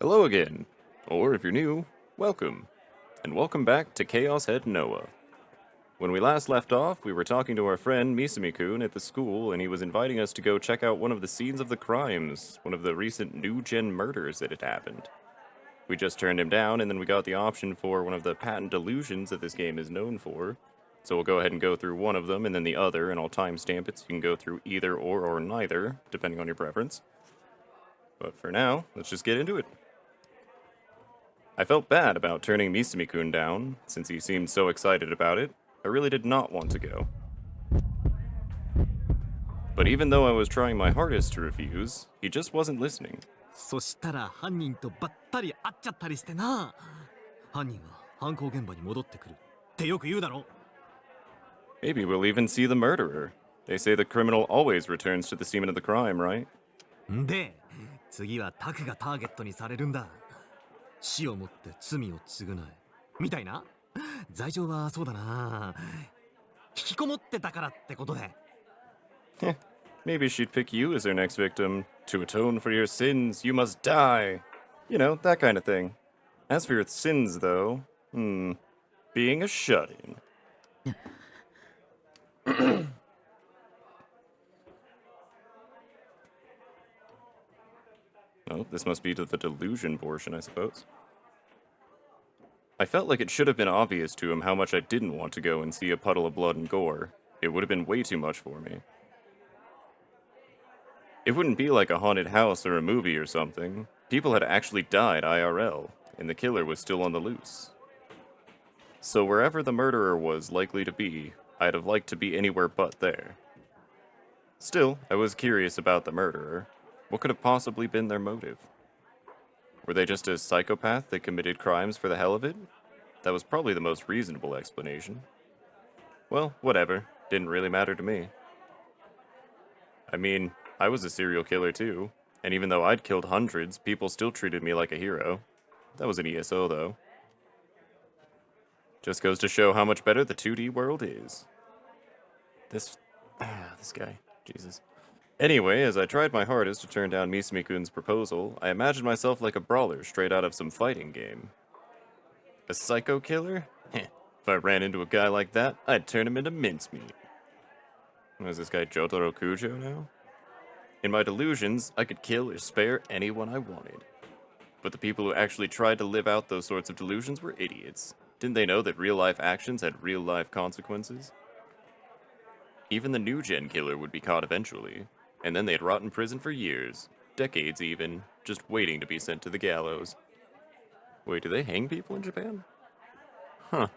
Hello again, or if you're new, welcome, and welcome back to Chaos Head Noah. When we last left off, we were talking to our friend Misumi-kun at the school, and he was inviting us to go check out one of the scenes of the crimes, one of the recent new-gen murders that had happened. We just turned him down, and then we got the option for one of the patent delusions that this game is known for. So we'll go ahead and go through one of them, and then the other, and I'll timestamp it so you can go through either or neither, depending on your preference. But for now, let's just get into it. I felt bad about turning Misumi-kun down, since he seemed so excited about it. I really did not want to go. But even though I was trying my hardest to refuse, he just wasn't listening. そしたら犯人とばったり会っちゃったりしてな。犯人は犯行現場に戻ってくるってよく言うだろ。Maybe we'll even see the murderer. They say the criminal always returns to the scene of the crime, right? で、次はタクがターゲットにされるんだ。死をもって罪を償え。みたいな。罪状はそうだな。引きこもってたからってことで。Maybe she'd pick you as her next victim. To atone for your sins, you must die. You know, that kind of thing. As for your sins, though, being a shut-in. Oh, this must be to the delusion portion, I suppose. I felt like it should have been obvious to him how much I didn't want to go and see a puddle of blood and gore. It would have been way too much for me. It wouldn't be like a haunted house or a movie or something. People had actually died IRL, and the killer was still on the loose. So wherever the murderer was likely to be, I'd have liked to be anywhere but there. Still, I was curious about the murderer. What could have possibly been their motive? Were they just a psychopath that committed crimes for the hell of it? That was probably the most reasonable explanation. Well, whatever. Didn't really matter to me. I mean, I was a serial killer too, and even though I'd killed hundreds, people still treated me like a hero. That was an ESO though. Just goes to show how much better the 2D world is. This guy, Jesus. Anyway, as I tried my hardest to turn down Misumi-kun's proposal, I imagined myself like a brawler straight out of some fighting game. A psycho killer? Heh, if I ran into a guy like that, I'd turn him into mincemeat. Is this guy Jotaro Kujo now? In my delusions, I could kill or spare anyone I wanted. But the people who actually tried to live out those sorts of delusions were idiots. Didn't they know that real-life actions had real-life consequences? Even the new-gen killer would be caught eventually, and then they'd rot in prison for years, decades even, just waiting to be sent to the gallows. Wait, do they hang people in Japan? Huh.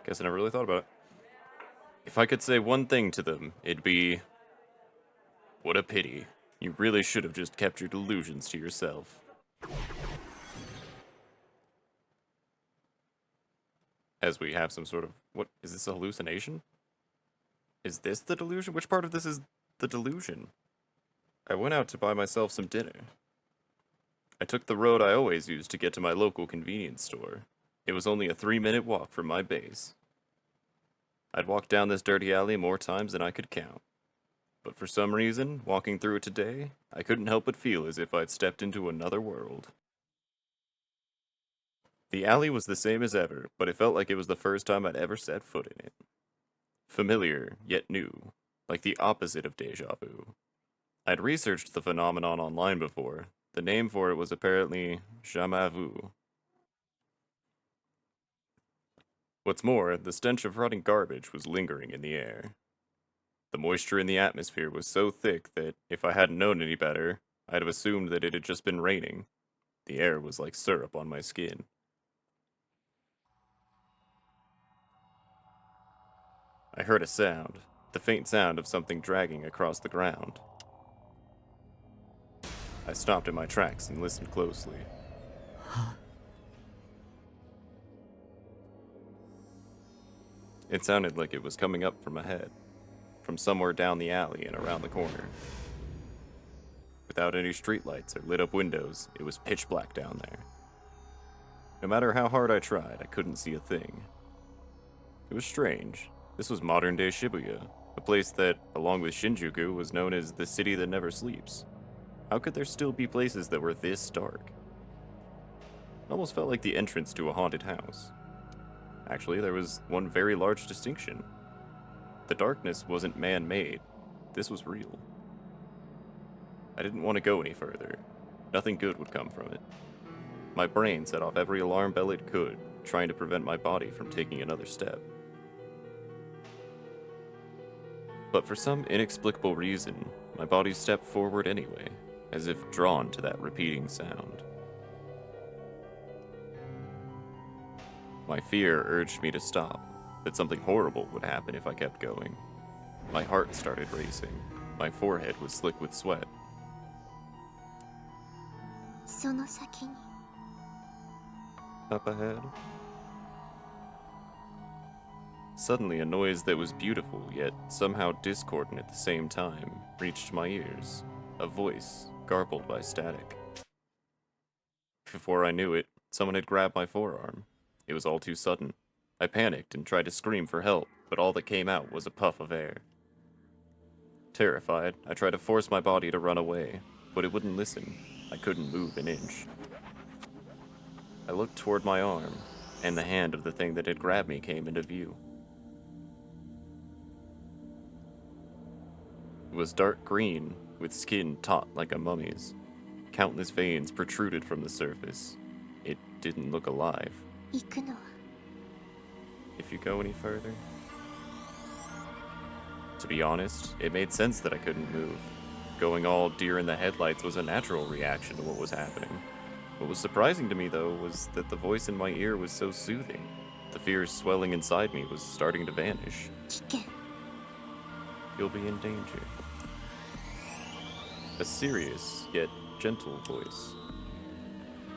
Guess I never really thought about it. If I could say one thing to them, it'd be... What a pity. You really should have just kept your delusions to yourself. As we have some sort of... What? Is this a hallucination? Is this the delusion? Which part of this is the delusion? I went out to buy myself some dinner. I took the road I always use to get to my local convenience store. It was only a 3-minute walk from my base. I'd walked down this dirty alley more times than I could count. But for some reason, walking through it today, I couldn't help but feel as if I'd stepped into another world. The alley was the same as ever, but it felt like it was the first time I'd ever set foot in it. Familiar, yet new, like the opposite of déjà vu. I'd researched the phenomenon online before. The name for it was apparently jamais vu. What's more, the stench of rotting garbage was lingering in the air. The moisture in the atmosphere was so thick that, if I hadn't known any better, I'd have assumed that it had just been raining. The air was like syrup on my skin. I heard a sound, the faint sound of something dragging across the ground. I stopped in my tracks and listened closely. It sounded like it was coming up from ahead, from somewhere down the alley and around the corner. Without any streetlights or lit-up windows, it was pitch black down there. No matter how hard I tried, I couldn't see a thing. It was strange. This was modern-day Shibuya, a place that, along with Shinjuku, was known as the city that never sleeps. How could there still be places that were this dark? It almost felt like the entrance to a haunted house. Actually, there was one very large distinction. The darkness wasn't man-made. This was real. I didn't want to go any further. Nothing good would come from it. My brain set off every alarm bell it could, trying to prevent my body from taking another step. But for some inexplicable reason, my body stepped forward anyway, as if drawn to that repeating sound. My fear urged me to stop, that something horrible would happen if I kept going. My heart started racing. My forehead was slick with sweat. その先に Up ahead. Suddenly, a noise that was beautiful, yet somehow discordant at the same time, reached my ears. A voice, garbled by static. Before I knew it, someone had grabbed my forearm. It was all too sudden. I panicked and tried to scream for help, but all that came out was a puff of air. Terrified, I tried to force my body to run away, but it wouldn't listen. I couldn't move an inch. I looked toward my arm, and the hand of the thing that had grabbed me came into view. It was dark green, with skin taut like a mummy's. Countless veins protruded from the surface. It didn't look alive. 行くのは If you go any further? To be honest, it made sense that I couldn't move. Going all deer in the headlights was a natural reaction to what was happening. What was surprising to me, though, was that the voice in my ear was so soothing. The fear swelling inside me was starting to vanish. 危険 You'll be in danger. A serious, yet gentle voice.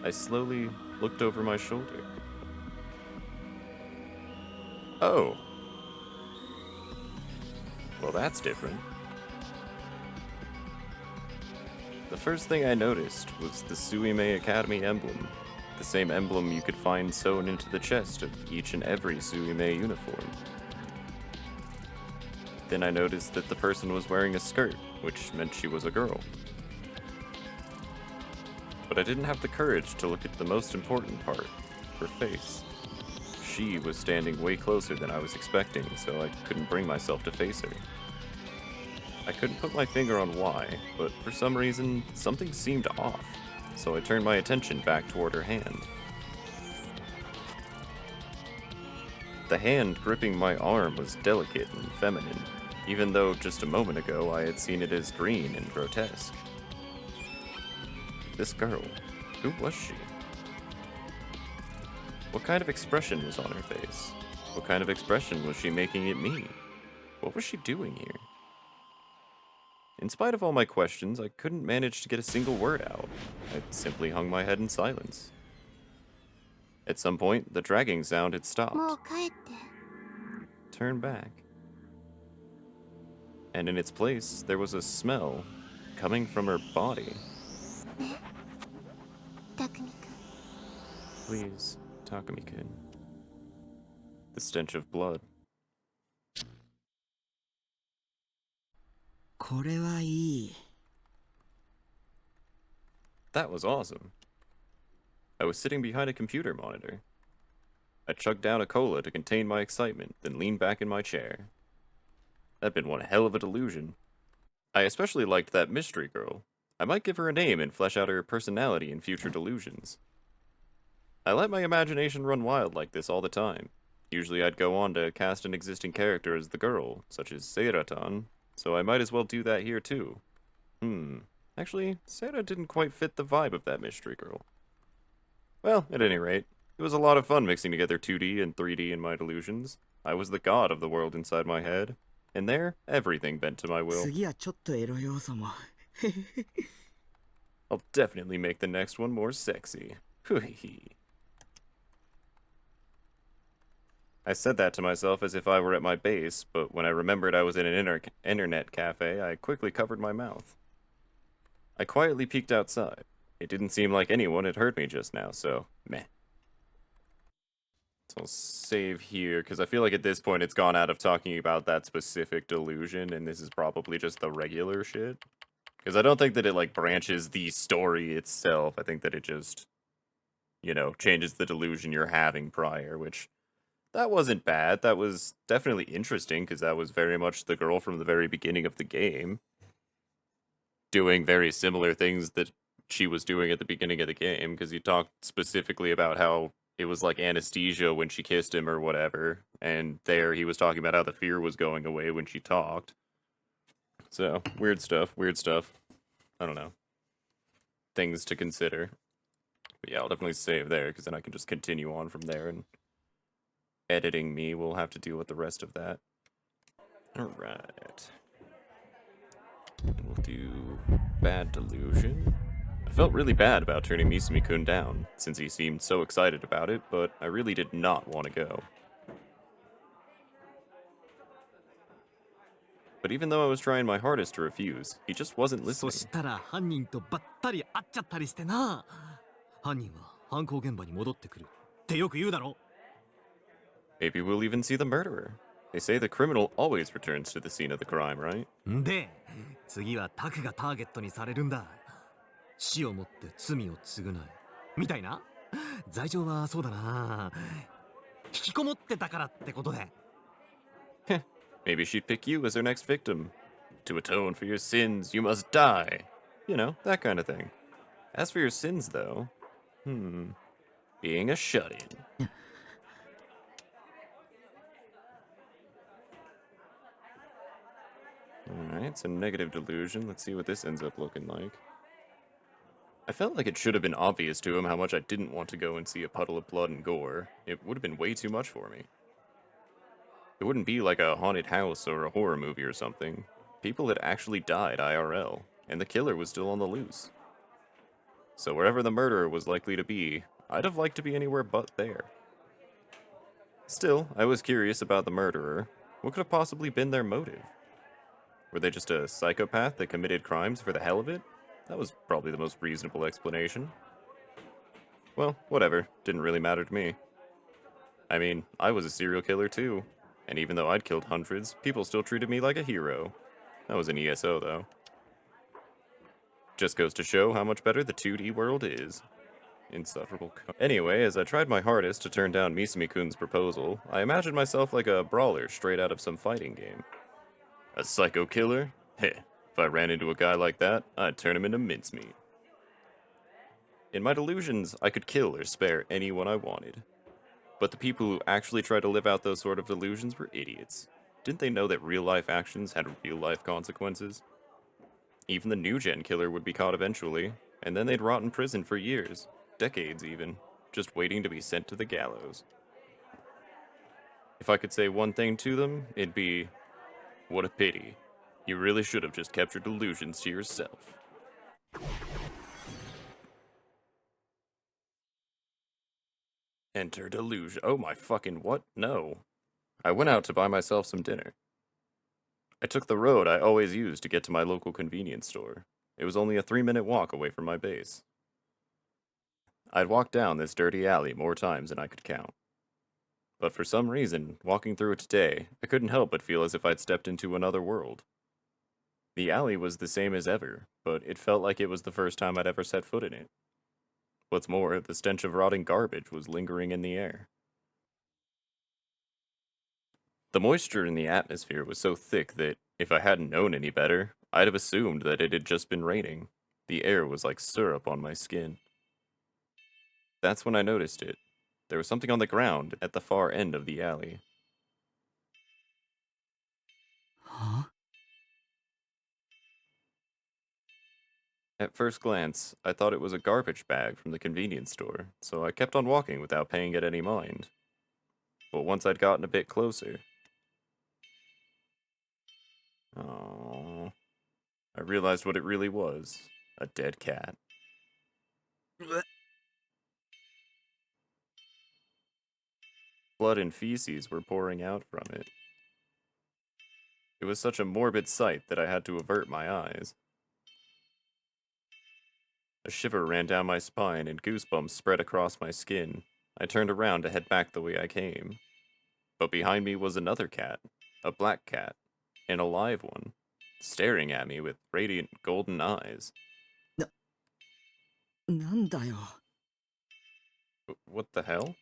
I slowly looked over my shoulder. Oh. Well, that's different. The first thing I noticed was the Suime Academy emblem, the same emblem you could find sewn into the chest of each and every Suime uniform. Then I noticed that the person was wearing a skirt, which meant she was a girl. But I didn't have the courage to look at the most important part, her face. She was standing way closer than I was expecting, so I couldn't bring myself to face her. I couldn't put my finger on why, but for some reason, something seemed off, so I turned my attention back toward her hand. The hand gripping my arm was delicate and feminine, even though just a moment ago I had seen it as green and grotesque. This girl, who was she? What kind of expression was on her face? What kind of expression was she making at me? What was she doing here? In spite of all my questions, I couldn't manage to get a single word out. I simply hung my head in silence. At some point, the dragging sound had stopped. もう帰って Turn back. And in its place, there was a smell coming from her body. ね匠君 Please, Takumi-kun. The stench of blood. これはいい。 That was awesome. I was sitting behind a computer monitor. I chugged down a cola to contain my excitement, then leaned back in my chair. That'd been one hell of a delusion. I especially liked that mystery girl. I might give her a name and flesh out her personality in future delusions. I let my imagination run wild like this all the time. Usually I'd go on to cast an existing character as the girl, such as Seiratan, so I might as well do that here too. Actually, Seira didn't quite fit the vibe of that mystery girl. Well, at any rate, it was a lot of fun mixing together 2D and 3D in my delusions. I was the god of the world inside my head, and there, everything bent to my will. 次はちょっとエロ要素も。 I'll definitely make the next one more sexy. Hoo-hee-hee. I said that to myself as if I were at my base, but when I remembered I was in an internet cafe, I quickly covered my mouth. I quietly peeked outside. It didn't seem like anyone had heard me just now, so meh. So I'll save here, because I feel like at this point it's gone out of talking about that specific delusion, and this is probably just the regular shit. Because I don't think that it, like, branches the story itself. I think that it just you know, changes the delusion you're having prior, which that wasn't bad. That was definitely interesting because that was very much the girl from the very beginning of the game doing very similar things that she was doing at the beginning of the game because he talked specifically about how it was like anesthesia when she kissed him or whatever, and there he was talking about how the fear was going away when she talked. So, weird stuff, weird stuff. I don't know. Things to consider. But yeah, I'll definitely save there because then I can just continue on from there, and editing me will have to deal with the rest of that. Alright. We'll do Bad Delusion. I felt really bad about turning Misumi-kun down, since he seemed so excited about it, but I really did not want to go. But even though I was trying my hardest to refuse, he just wasn't そ listening. したら犯人とばったり会っちゃったりしてな。犯人は犯行現場に戻ってくるってよく言うだろ。 Maybe we'll even see the murderer. They say the criminal always returns to the scene of the crime, right? で、次はタクがターゲットにされるんだ。死をもって罪を償い。みたいな。罪状はそうだな。引きこもってたからってことで。 Maybe she'd pick you as her next victim. To atone for your sins, you must die. You know, that kind of thing. As for your sins, though, being a shut-in. Alright, so negative delusion. Let's see what this ends up looking like. I felt like it should have been obvious to him how much I didn't want to go and see a puddle of blood and gore. It would have been way too much for me. It wouldn't be like a haunted house or a horror movie or something. People had actually died IRL, and the killer was still on the loose. So wherever the murderer was likely to be, I'd have liked to be anywhere but there. Still, I was curious about the murderer. What could have possibly been their motive? Were they just a psychopath that committed crimes for the hell of it? That was probably the most reasonable explanation. Well, whatever. Didn't really matter to me. I mean, I was a serial killer too. And even though I'd killed hundreds, people still treated me like a hero. That was an ESO, though. Just goes to show how much better the 2D world is. Insufferable. Anyway, as I tried my hardest to turn down Misumi-kun's proposal, I imagined myself like a brawler straight out of some fighting game. A psycho killer? Heh, if I ran into a guy like that, I'd turn him into mincemeat. In my delusions, I could kill or spare anyone I wanted. But the people who actually try to live out those sort of delusions were idiots. Didn't they know that real-life actions had real-life consequences? Even the new-gen killer would be caught eventually, and then they'd rot in prison for years, decades even, just waiting to be sent to the gallows. If I could say one thing to them, it'd be, what a pity. You really should have just kept your delusions to yourself. Enter delusion. Oh my fucking what? No. I went out to buy myself some dinner. I took the road I always use to get to my local convenience store. It was only a 3-minute walk away from my base. I'd walked down this dirty alley more times than I could count. But for some reason, walking through it today, I couldn't help but feel as if I'd stepped into another world. The alley was the same as ever, but it felt like it was the first time I'd ever set foot in it. What's more, the stench of rotting garbage was lingering in the air. The moisture in the atmosphere was so thick that, if I hadn't known any better, I'd have assumed that it had just been raining. The air was like syrup on my skin. That's when I noticed it. There was something on the ground at the far end of the alley. Huh? At first glance, I thought it was a garbage bag from the convenience store, so I kept on walking without paying it any mind. But once I'd gotten a bit closer... Oh, I realized what it really was. A dead cat. Blood and feces were pouring out from it. It was such a morbid sight that I had to avert my eyes. A shiver ran down my spine and goosebumps spread across my skin. I turned around to head back the way I came. But behind me was another cat, a black cat, an alive one, staring at me with radiant golden eyes. なんだよ。What the hell?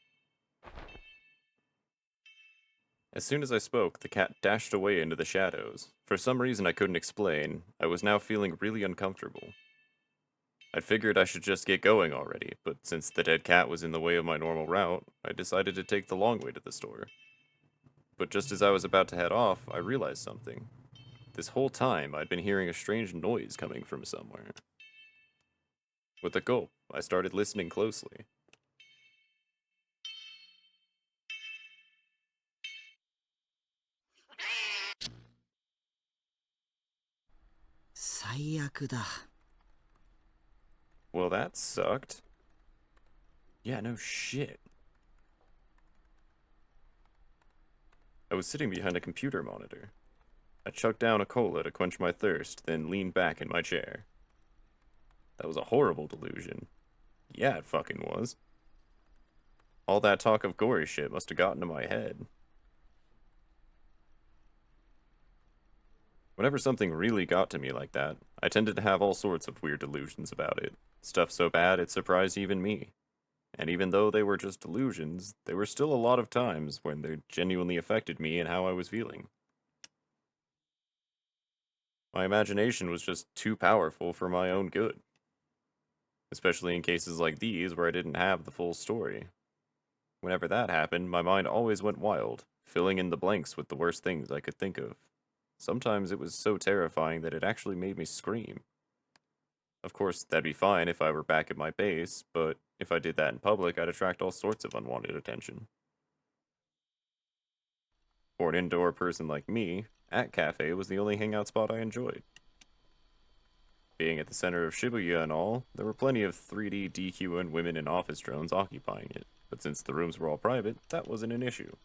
As soon as I spoke, the cat dashed away into the shadows. For some reason I couldn't explain, I was now feeling really uncomfortable. I'd figured I should just get going already, but since the dead cat was in the way of my normal route, I decided to take the long way to the store. But just as I was about to head off, I realized something. This whole time, I'd been hearing a strange noise coming from somewhere. With a gulp, I started listening closely.最悪だ。 Well, that sucked. Yeah, no shit. I was sitting behind a computer monitor. I chugged down a cola to quench my thirst, then leaned back in my chair. That was a horrible delusion. Yeah, it fucking was. All that talk of gory shit must have gotten to my head. Whenever something really got to me like that, I tended to have all sorts of weird delusions about it. Stuff so bad it surprised even me. And even though they were just delusions, there were still a lot of times when they genuinely affected me and how I was feeling. My imagination was just too powerful for my own good. Especially in cases like these where I didn't have the full story. Whenever that happened, my mind always went wild, filling in the blanks with the worst things I could think of. Sometimes it was so terrifying that it actually made me scream. Of course, that'd be fine if I were back at my base, but if I did that in public, I'd attract all sorts of unwanted attention. For an indoor person like me, At Cafe was the only hangout spot I enjoyed. Being at the center of Shibuya and all, there were plenty of 3D DQN women in office drones occupying it, but since the rooms were all private, that wasn't an issue.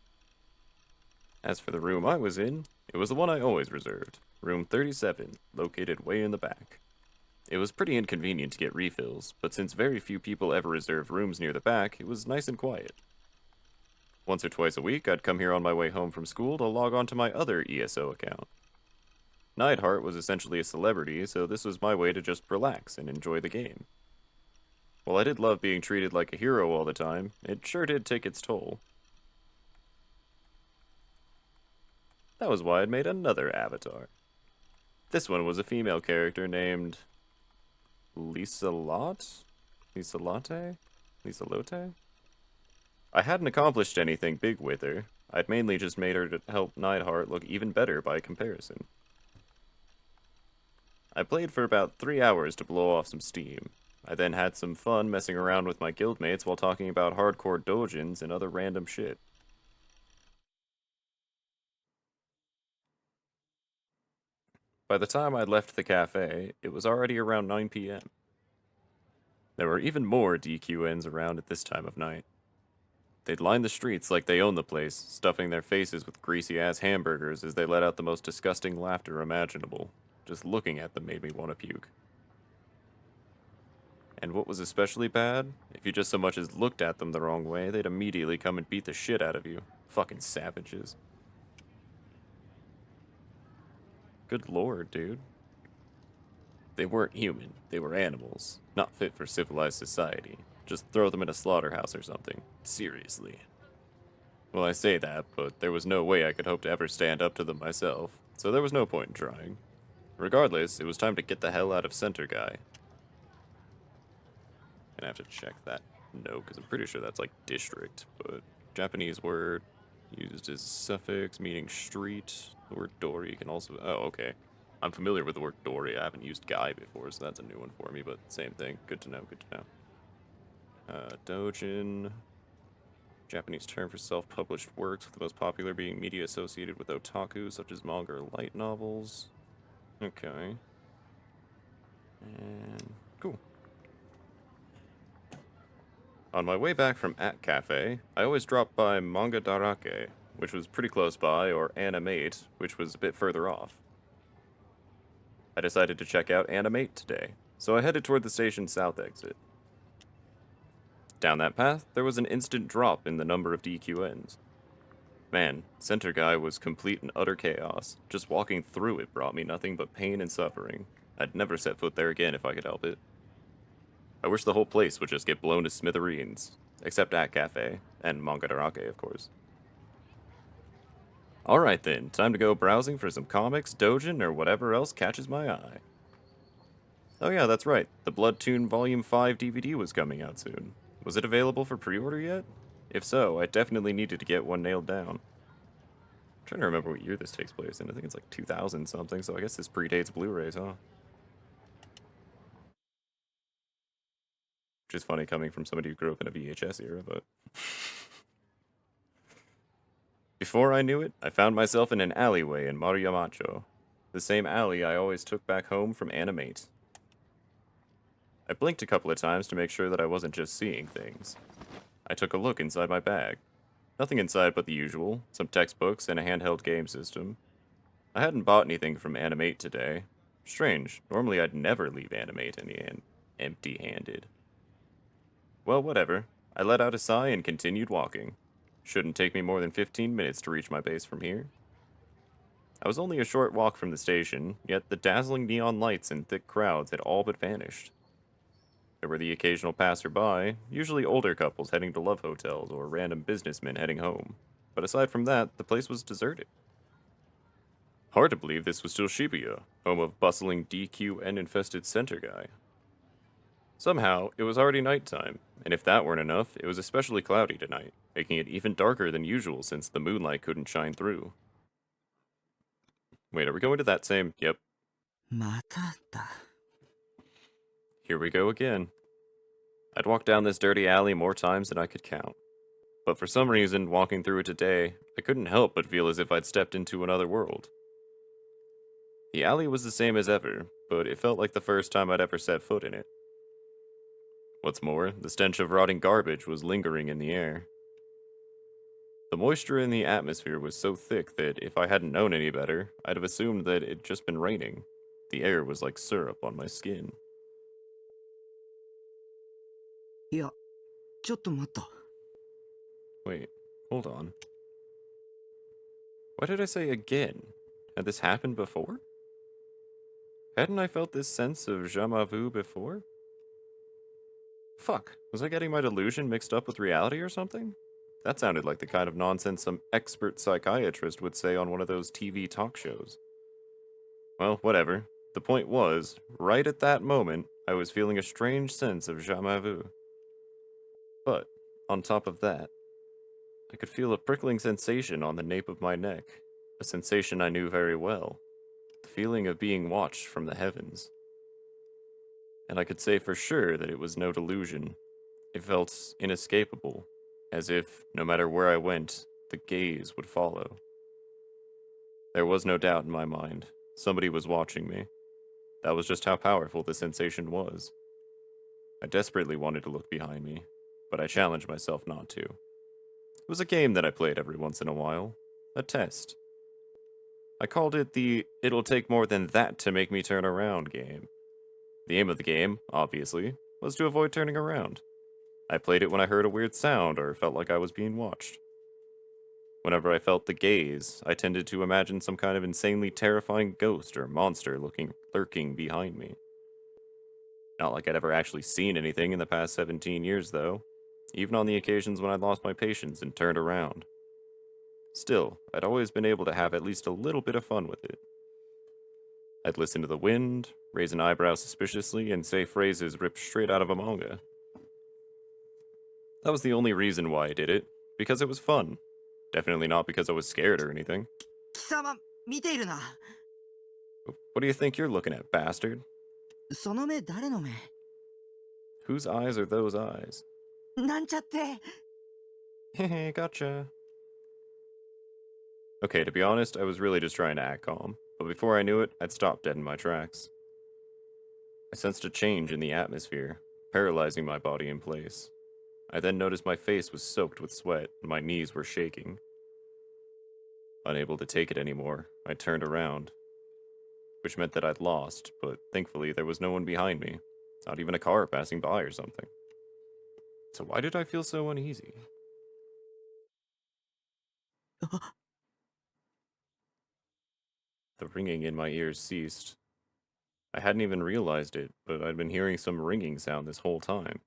As for the room I was in, it was the one I always reserved, room 37, located way in the back. It was pretty inconvenient to get refills, but since very few people ever reserved rooms near the back, it was nice and quiet. Once or twice a week, I'd come here on my way home from school to log on to my other ESO account. Neidhart was essentially a celebrity, so this was my way to just relax and enjoy the game. While I did love being treated like a hero all the time, it sure did take its toll. That was why I'd made another avatar. This one was a female character named Liselotte? Liselotte? Liselotte? I hadn't accomplished anything big with her. I'd mainly just made her to help Neidhart look even better by comparison. I played for about 3 hours to blow off some steam. I then had some fun messing around with my guildmates while talking about hardcore Doujins and other random shit. By the time I'd left the cafe, it was already around 9 p.m. There were even more DQNs around at this time of night. They'd line the streets like they owned the place, stuffing their faces with greasy-ass hamburgers as they let out the most disgusting laughter imaginable. Just looking at them made me want to puke. And what was especially bad, if you just so much as looked at them the wrong way, they'd immediately come and beat the shit out of you. Fucking savages. Good lord, dude. They weren't human. They were animals. Not fit for civilized society. Just throw them in a slaughterhouse or something. Seriously. Well, I say that, but there was no way I could hope to ever stand up to them myself, so there was no point in trying. Regardless, it was time to get the hell out of Center Guy. Gonna have to check that note, because I'm pretty sure that's like district, but Japanese word used as suffix meaning street. The word dori can also... Oh, okay. I'm familiar with the word dori. I haven't used guy before, so that's a new one for me, but same thing. Good to know, good to know. Doujin. Japanese term for self-published works, with the most popular being media associated with otaku, such as manga or light novels. Okay. And... cool. On my way back from At Cafe, I always dropped by Manga Darake, which was pretty close by, or Animate, which was a bit further off. I decided to check out Animate today, so I headed toward the station's south exit. Down that path, there was an instant drop in the number of DQNs. Man, Center Guy was complete and utter chaos. Just walking through it brought me nothing but pain and suffering. I'd never set foot there again if I could help it. I wish the whole place would just get blown to smithereens. Except at Cafe, and Mangadarake, of course. Alright then, time to go browsing for some comics, Doujin, or whatever else catches my eye. Oh yeah, that's right, the Bloodtoon Volume 5 DVD was coming out soon. Was it available for pre-order yet? If so, I definitely needed to get one nailed down. I'm trying to remember what year this takes place in. I think it's like 2000 something, so I guess this predates Blu-rays, huh? Which is funny coming from somebody who grew up in a VHS era, but... Before I knew it, I found myself in an alleyway in Maruyamacho. The same alley I always took back home from Animate. I blinked a couple of times to make sure that I wasn't just seeing things. I took a look inside my bag. Nothing inside but the usual, some textbooks and a handheld game system. I hadn't bought anything from Animate today. Strange, normally I'd never leave Animate empty-handed. Well, whatever. I let out a sigh and continued walking. Shouldn't take me more than 15 minutes to reach my base from here. I was only a short walk from the station, yet the dazzling neon lights and thick crowds had all but vanished. There were the occasional passerby, usually older couples heading to love hotels or random businessmen heading home. But aside from that, the place was deserted. Hard to believe this was still Shibuya, home of bustling DQN-infested center guy. Somehow, it was already nighttime, and if that weren't enough, it was especially cloudy tonight, making it even darker than usual since the moonlight couldn't shine through. Wait, are we going to that same... Yep, まただ。 here we go again. I'd walked down this dirty alley more times than I could count. But for some reason, walking through it today, I couldn't help but feel as if I'd stepped into another world. The alley was the same as ever, but it felt like the first time I'd ever set foot in it. What's more, the stench of rotting garbage was lingering in the air. The moisture in the atmosphere was so thick that if I hadn't known any better, I'd have assumed that it'd just been raining. The air was like syrup on my skin. いや、ちょっと待った。 Wait, hold on. Why did I say again? Had this happened before? Hadn't I felt this sense of jamais vu before? Fuck, was I getting my delusion mixed up with reality or something? That sounded like the kind of nonsense some expert psychiatrist would say on one of those TV talk shows. Well, whatever. The point was, right at that moment, I was feeling a strange sense of jamais vu. But, on top of that, I could feel a prickling sensation on the nape of my neck, a sensation I knew very well, the feeling of being watched from the heavens. And I could say for sure that it was no delusion. It felt inescapable, as if, no matter where I went, the gaze would follow. There was no doubt in my mind. Somebody was watching me. That was just how powerful the sensation was. I desperately wanted to look behind me, but I challenged myself not to. It was a game that I played every once in a while. A test. I called it the "it'll take more than that to make me turn around" game. The aim of the game, obviously, was to avoid turning around. I played it when I heard a weird sound or felt like I was being watched. Whenever I felt the gaze, I tended to imagine some kind of insanely terrifying ghost or monster lurking behind me. Not like I'd ever actually seen anything in the past 17 years, though, even on the occasions when I'd lost my patience and turned around. Still, I'd always been able to have at least a little bit of fun with it. I'd listen to the wind, raise an eyebrow suspiciously, and say phrases ripped straight out of a manga. That was the only reason why I did it, because it was fun. Definitely not because I was scared or anything. 貴様、見ているな。 What do you think you're looking at, bastard? その目誰の目？ Whose eyes are those eyes? なんちゃって。 Hehe, gotcha. Okay, to be honest, I was really just trying to act calm, but before I knew it, I'd stopped dead in my tracks. I sensed a change in the atmosphere, paralyzing my body in place. I then noticed my face was soaked with sweat and my knees were shaking. Unable to take it anymore, I turned around, which meant that I'd lost, but thankfully there was no one behind me, not even a car passing by or something. So why did I feel so uneasy? The ringing in my ears ceased. I hadn't even realized it, but I'd been hearing some ringing sound this whole time.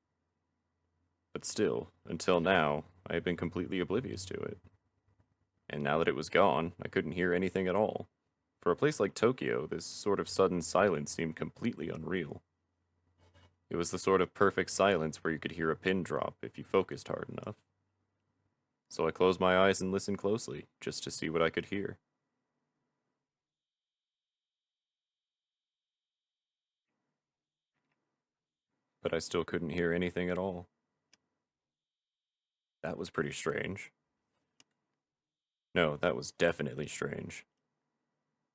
But still, until now, I had been completely oblivious to it. And now that it was gone, I couldn't hear anything at all. For a place like Tokyo, this sort of sudden silence seemed completely unreal. It was the sort of perfect silence where you could hear a pin drop if you focused hard enough. So I closed my eyes and listened closely, just to see what I could hear. But I still couldn't hear anything at all. That was pretty strange. No, that was definitely strange.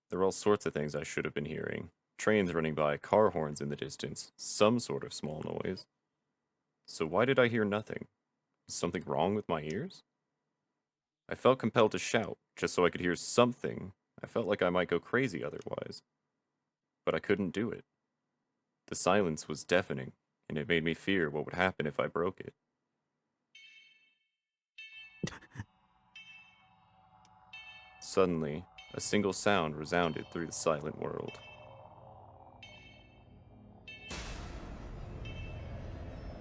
There were all sorts of things I should have been hearing. Trains running by, car horns in the distance, some sort of small noise. So why did I hear nothing? Was something wrong with my ears? I felt compelled to shout, just so I could hear something. I felt like I might go crazy otherwise. But I couldn't do it. The silence was deafening, and it made me fear what would happen if I broke it. Suddenly, a single sound resounded through the silent world.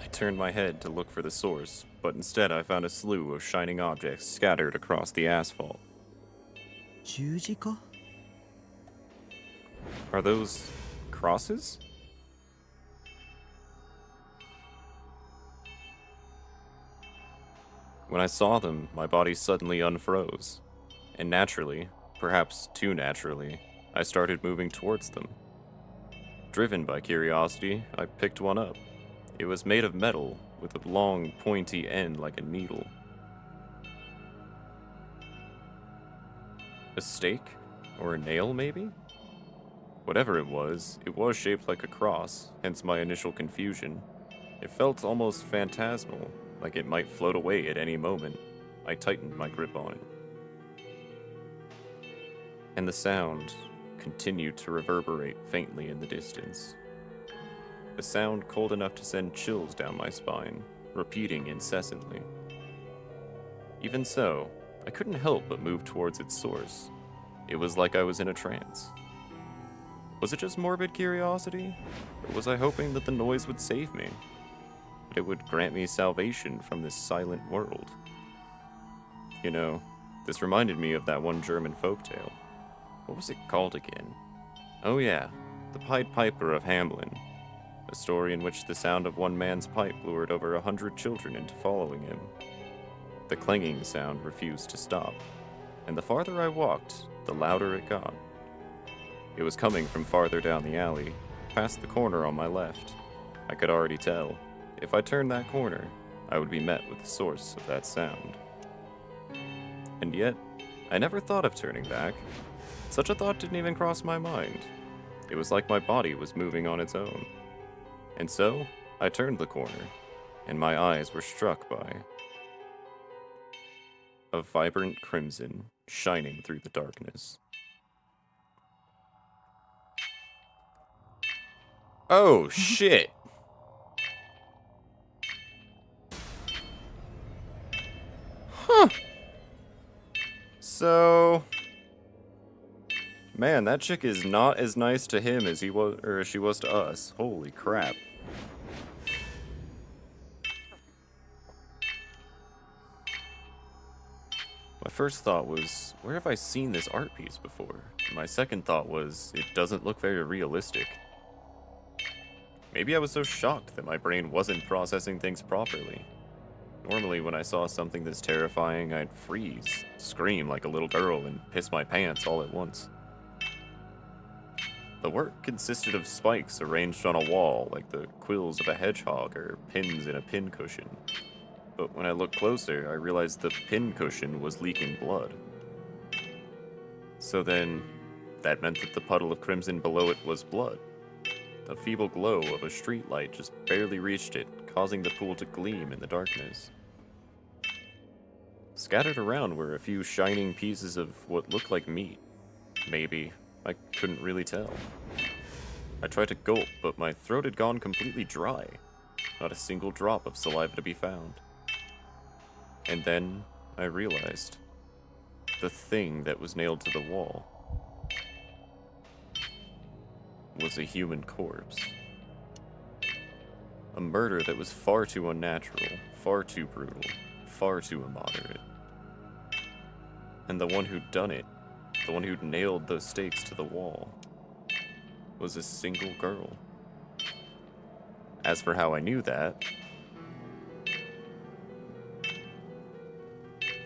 I turned my head to look for the source, but instead I found a slew of shining objects scattered across the asphalt. 十字架? Are those crosses? When I saw them, my body suddenly unfroze. And naturally, perhaps too naturally, I started moving towards them. Driven by curiosity, I picked one up. It was made of metal, with a long, pointy end like a needle. A stake? Or a nail, maybe? Whatever it was shaped like a cross, hence my initial confusion. It felt almost phantasmal, like it might float away at any moment. I tightened my grip on it. And the sound continued to reverberate faintly in the distance. A sound cold enough to send chills down my spine, repeating incessantly. Even so, I couldn't help but move towards its source. It was like I was in a trance. Was it just morbid curiosity? Or was I hoping that the noise would save me? That it would grant me salvation from this silent world? You know, this reminded me of that one German folktale. What was it called again? Oh yeah, The Pied Piper of Hamelin. A story in which the sound of one man's pipe lured over 100 children into following him. The clanging sound refused to stop, and the farther I walked, the louder it got. It was coming from farther down the alley, past the corner on my left. I could already tell, if I turned that corner, I would be met with the source of that sound. And yet, I never thought of turning back. Such a thought didn't even cross my mind. It was like my body was moving on its own. And so, I turned the corner, and my eyes were struck by a vibrant crimson shining through the darkness. Oh, shit! Huh. So... Man, that chick is not as nice to him as he was, or as she was to us. Holy crap. My first thought was, where have I seen this art piece before? My second thought was, it doesn't look very realistic. Maybe I was so shocked that my brain wasn't processing things properly. Normally, when I saw something this terrifying, I'd freeze, scream like a little girl, and piss my pants all at once. The work consisted of spikes arranged on a wall, like the quills of a hedgehog or pins in a pincushion. But when I looked closer, I realized the pincushion was leaking blood. So then, that meant that the puddle of crimson below it was blood. The feeble glow of a streetlight just barely reached it, causing the pool to gleam in the darkness. Scattered around were a few shining pieces of what looked like meat. Maybe. I couldn't really tell. I tried to gulp, but my throat had gone completely dry. Not a single drop of saliva to be found. And then I realized. The thing that was nailed to the wall was a human corpse. A murder that was far too unnatural, far too brutal, far too immoderate. And the one who'd done it, the one who'd nailed those stakes to the wall, was a single girl. As for how I knew that,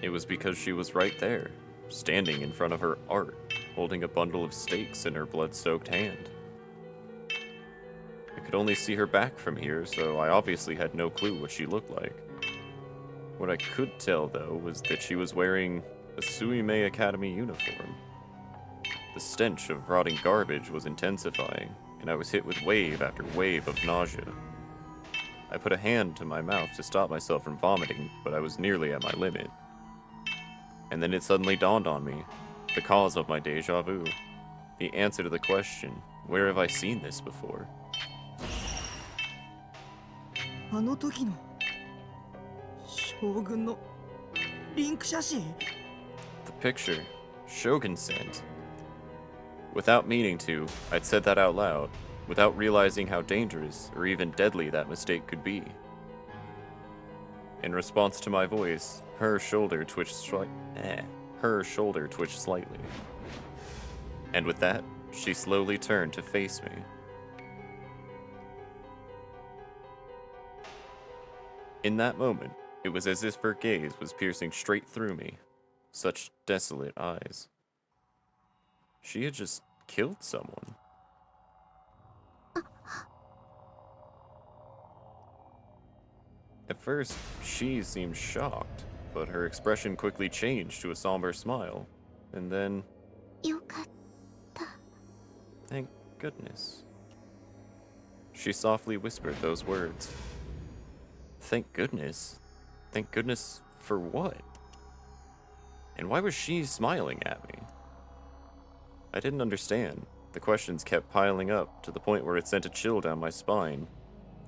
it was because she was right there, standing in front of her art, holding a bundle of stakes in her blood-soaked hand. I could only see her back from here, so I obviously had no clue what she looked like. What I could tell, though, was that she was wearing a Suimei Academy uniform. The stench of rotting garbage was intensifying, and I was hit with wave after wave of nausea. I put a hand to my mouth to stop myself from vomiting, but I was nearly at my limit. And then it suddenly dawned on me, the cause of my deja vu. The answer to the question, where have I seen this before? あの時の将軍のリンク写真。 The picture, Shogun sent. Without meaning to, I'd said that out loud, without realizing how dangerous or even deadly that mistake could be. In response to my voice, her shoulder twitched slightly. And with that, she slowly turned to face me. In that moment, it was as if her gaze was piercing straight through me. Such desolate eyes. She had just killed someone. At first, she seemed shocked, but her expression quickly changed to a somber smile. And then, よかった。 thank goodness. She softly whispered those words. Thank goodness? Thank goodness for what? And why was she smiling at me? I didn't understand. The questions kept piling up to the point where it sent a chill down my spine.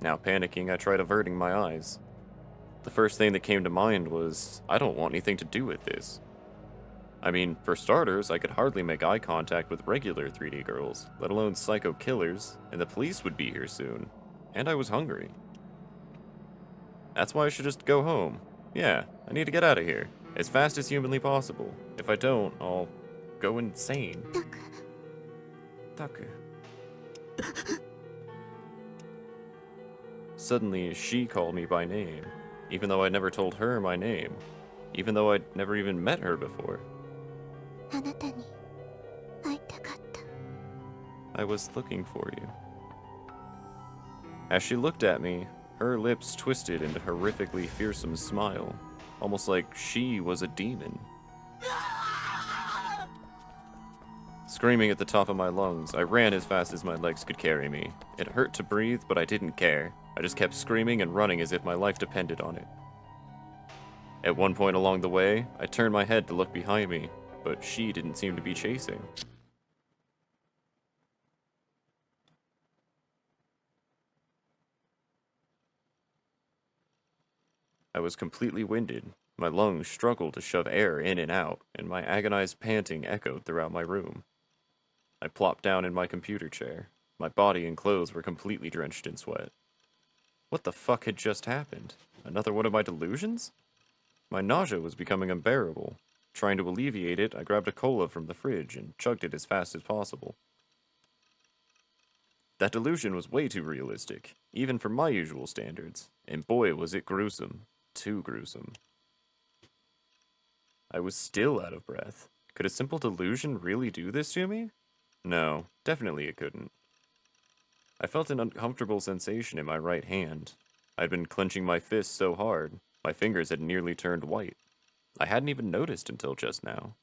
Now panicking, I tried averting my eyes. The first thing that came to mind was, I don't want anything to do with this. I mean, for starters, I could hardly make eye contact with regular 3D girls, let alone psycho killers, and the police would be here soon. And I was hungry. That's why I should just go home. Yeah, I need to get out of here, as fast as humanly possible. If I don't, I'll go insane. タク。 Taku. Suddenly, she called me by name, even though I'd never told her my name, even though I'd never even met her before. あなたに会いたかった。 I was looking for you. As she looked at me, her lips twisted into a horrifically fearsome smile, almost like she was a demon. Screaming at the top of my lungs, I ran as fast as my legs could carry me. It hurt to breathe, but I didn't care. I just kept screaming and running as if my life depended on it. At one point along the way, I turned my head to look behind me, but she didn't seem to be chasing. I was completely winded. My lungs struggled to shove air in and out, and my agonized panting echoed throughout my room. I plopped down in my computer chair. My body and clothes were completely drenched in sweat. What the fuck had just happened? Another one of my delusions? My nausea was becoming unbearable. Trying to alleviate it, I grabbed a cola from the fridge and chugged it as fast as possible. That delusion was way too realistic, even for my usual standards, and boy was it gruesome. Too gruesome. I was still out of breath. Could a simple delusion really do this to me? No, definitely it couldn't. I felt an uncomfortable sensation in my right hand. I'd been clenching my fist so hard, my fingers had nearly turned white. I hadn't even noticed until just now.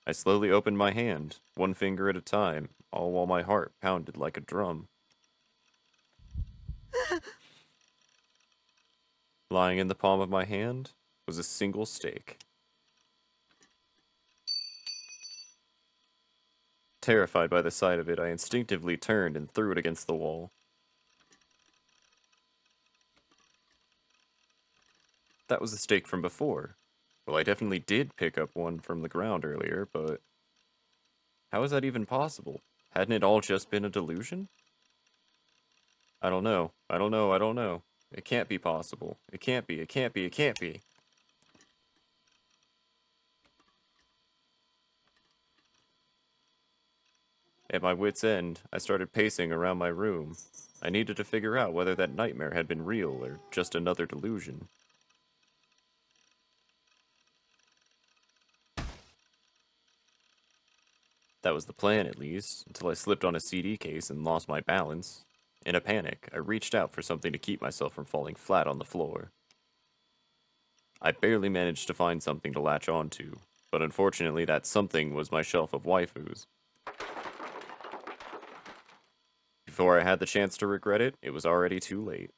I slowly opened my hand, one finger at a time, all while my heart pounded like a drum. Lying in the palm of my hand was a single stake. Terrified by the sight of it, I instinctively turned and threw it against the wall. That was the stake from before. Well, I definitely did pick up one from the ground earlier, but how is that even possible? Hadn't it all just been a delusion? I don't know. I don't know. I don't know. It can't be possible. It can't be. It can't be. It can't be. At my wit's end, I started pacing around my room. I needed to figure out whether that nightmare had been real or just another delusion. That was the plan, at least, until I slipped on a CD case and lost my balance. In a panic, I reached out for something to keep myself from falling flat on the floor. I barely managed to find something to latch onto, but unfortunately that something was my shelf of waifus. Before I had the chance to regret it, it was already too late.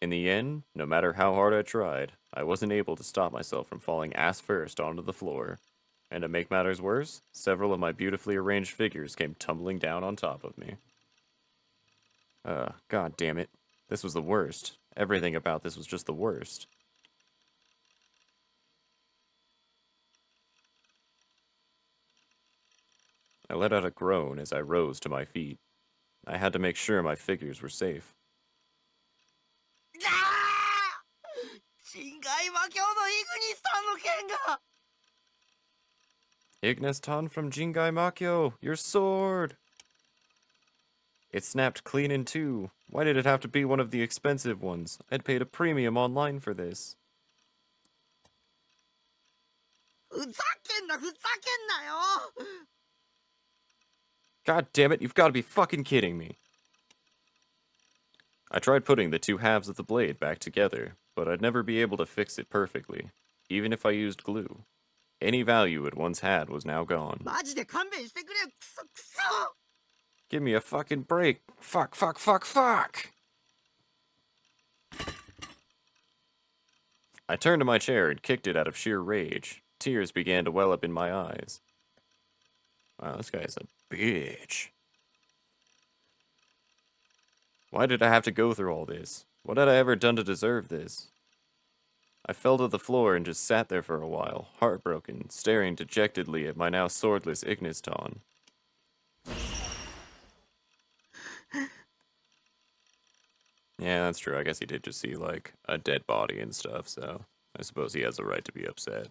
In the end, no matter how hard I tried, I wasn't able to stop myself from falling ass first onto the floor. And to make matters worse, several of my beautifully arranged figures came tumbling down on top of me. God damn it. This was the worst. Everything about this was just the worst. I let out a groan as I rose to my feet. I had to make sure my figures were safe. 人外魔境のイグニスさんの剣が Ignis-tan from Jingai Makyo, your sword! It snapped clean in two. Why did it have to be one of the expensive ones? I'd paid a premium online for this. ふざけんなよ God damn it, you've got to be fucking kidding me. I tried putting the two halves of the blade back together, but I'd never be able to fix it perfectly, even if I used glue. Any value it once had was now gone. マジで勘弁してくれよクソクソ Give me a fucking break. Fuck, fuck, fuck, fuck! I turned to my chair and kicked it out of sheer rage. Tears began to well up in my eyes. Wow, this guy's a bitch. Why did I have to go through all this? What had I ever done to deserve this? I fell to the floor and just sat there for a while, heartbroken, staring dejectedly at my now swordless Ignis-tan. Yeah, that's true. I guess he did just see, like, a dead body and stuff, so I suppose he has a right to be upset.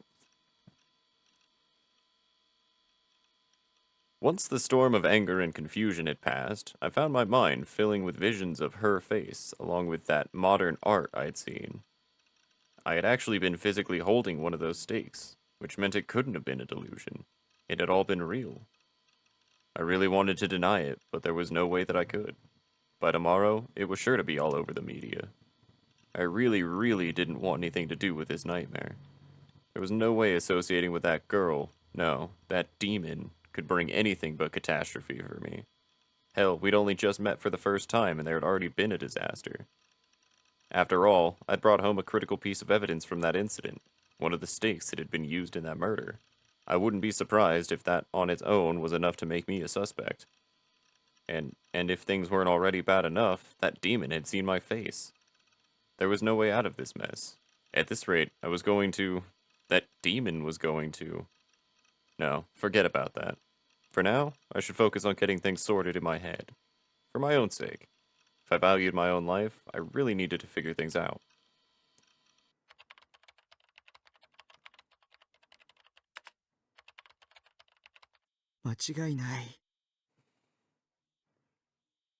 Once the storm of anger and confusion had passed, I found my mind filling with visions of her face, along with that modern art I'd seen. I had actually been physically holding one of those stakes, which meant it couldn't have been a delusion. It had all been real. I really wanted to deny it, but there was no way that I could. By tomorrow, it was sure to be all over the media. I really, really didn't want anything to do with this nightmare. There was no way associating with that girl, no, that demon, could bring anything but catastrophe for me. Hell, we'd only just met for the first time and there had already been a disaster. After all, I'd brought home a critical piece of evidence from that incident, one of the stakes that had been used in that murder. I wouldn't be surprised if that on its own was enough to make me a suspect. And if things weren't already bad enough, that demon had seen my face. There was no way out of this mess. At this rate, that demon was going to... No, forget about that. For now, I should focus on getting things sorted in my head. For my own sake. If I valued my own life, I really needed to figure things out.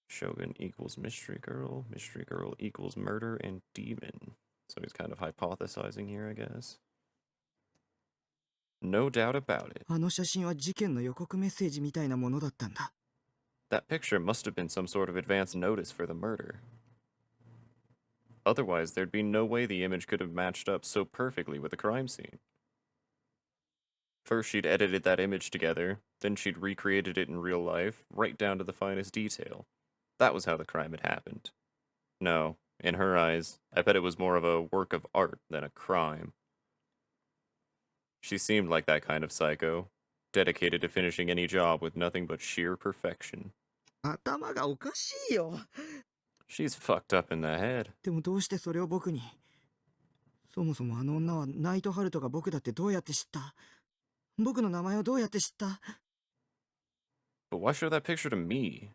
Shogun equals mystery girl equals murder and demon. So he's kind of hypothesizing here, I guess. No doubt about it. あの写真は事件の予告メッセージみたいなものだったんだ That picture must have been some sort of advance notice for the murder. Otherwise, there'd be no way the image could have matched up so perfectly with the crime scene. First, she'd edited that image together, then she'd recreated it in real life, right down to the finest detail. That was how the crime had happened. No, in her eyes, I bet it was more of a work of art than a crime. She seemed like that kind of psycho, dedicated to finishing any job with nothing but sheer perfection. 頭がおかしいよ She's fucked up in the head. でもどうしてそれを僕にそもそもあの女はナイトハルトが僕だってどうやって知った僕の名前をどうやって知った But why show that picture to me?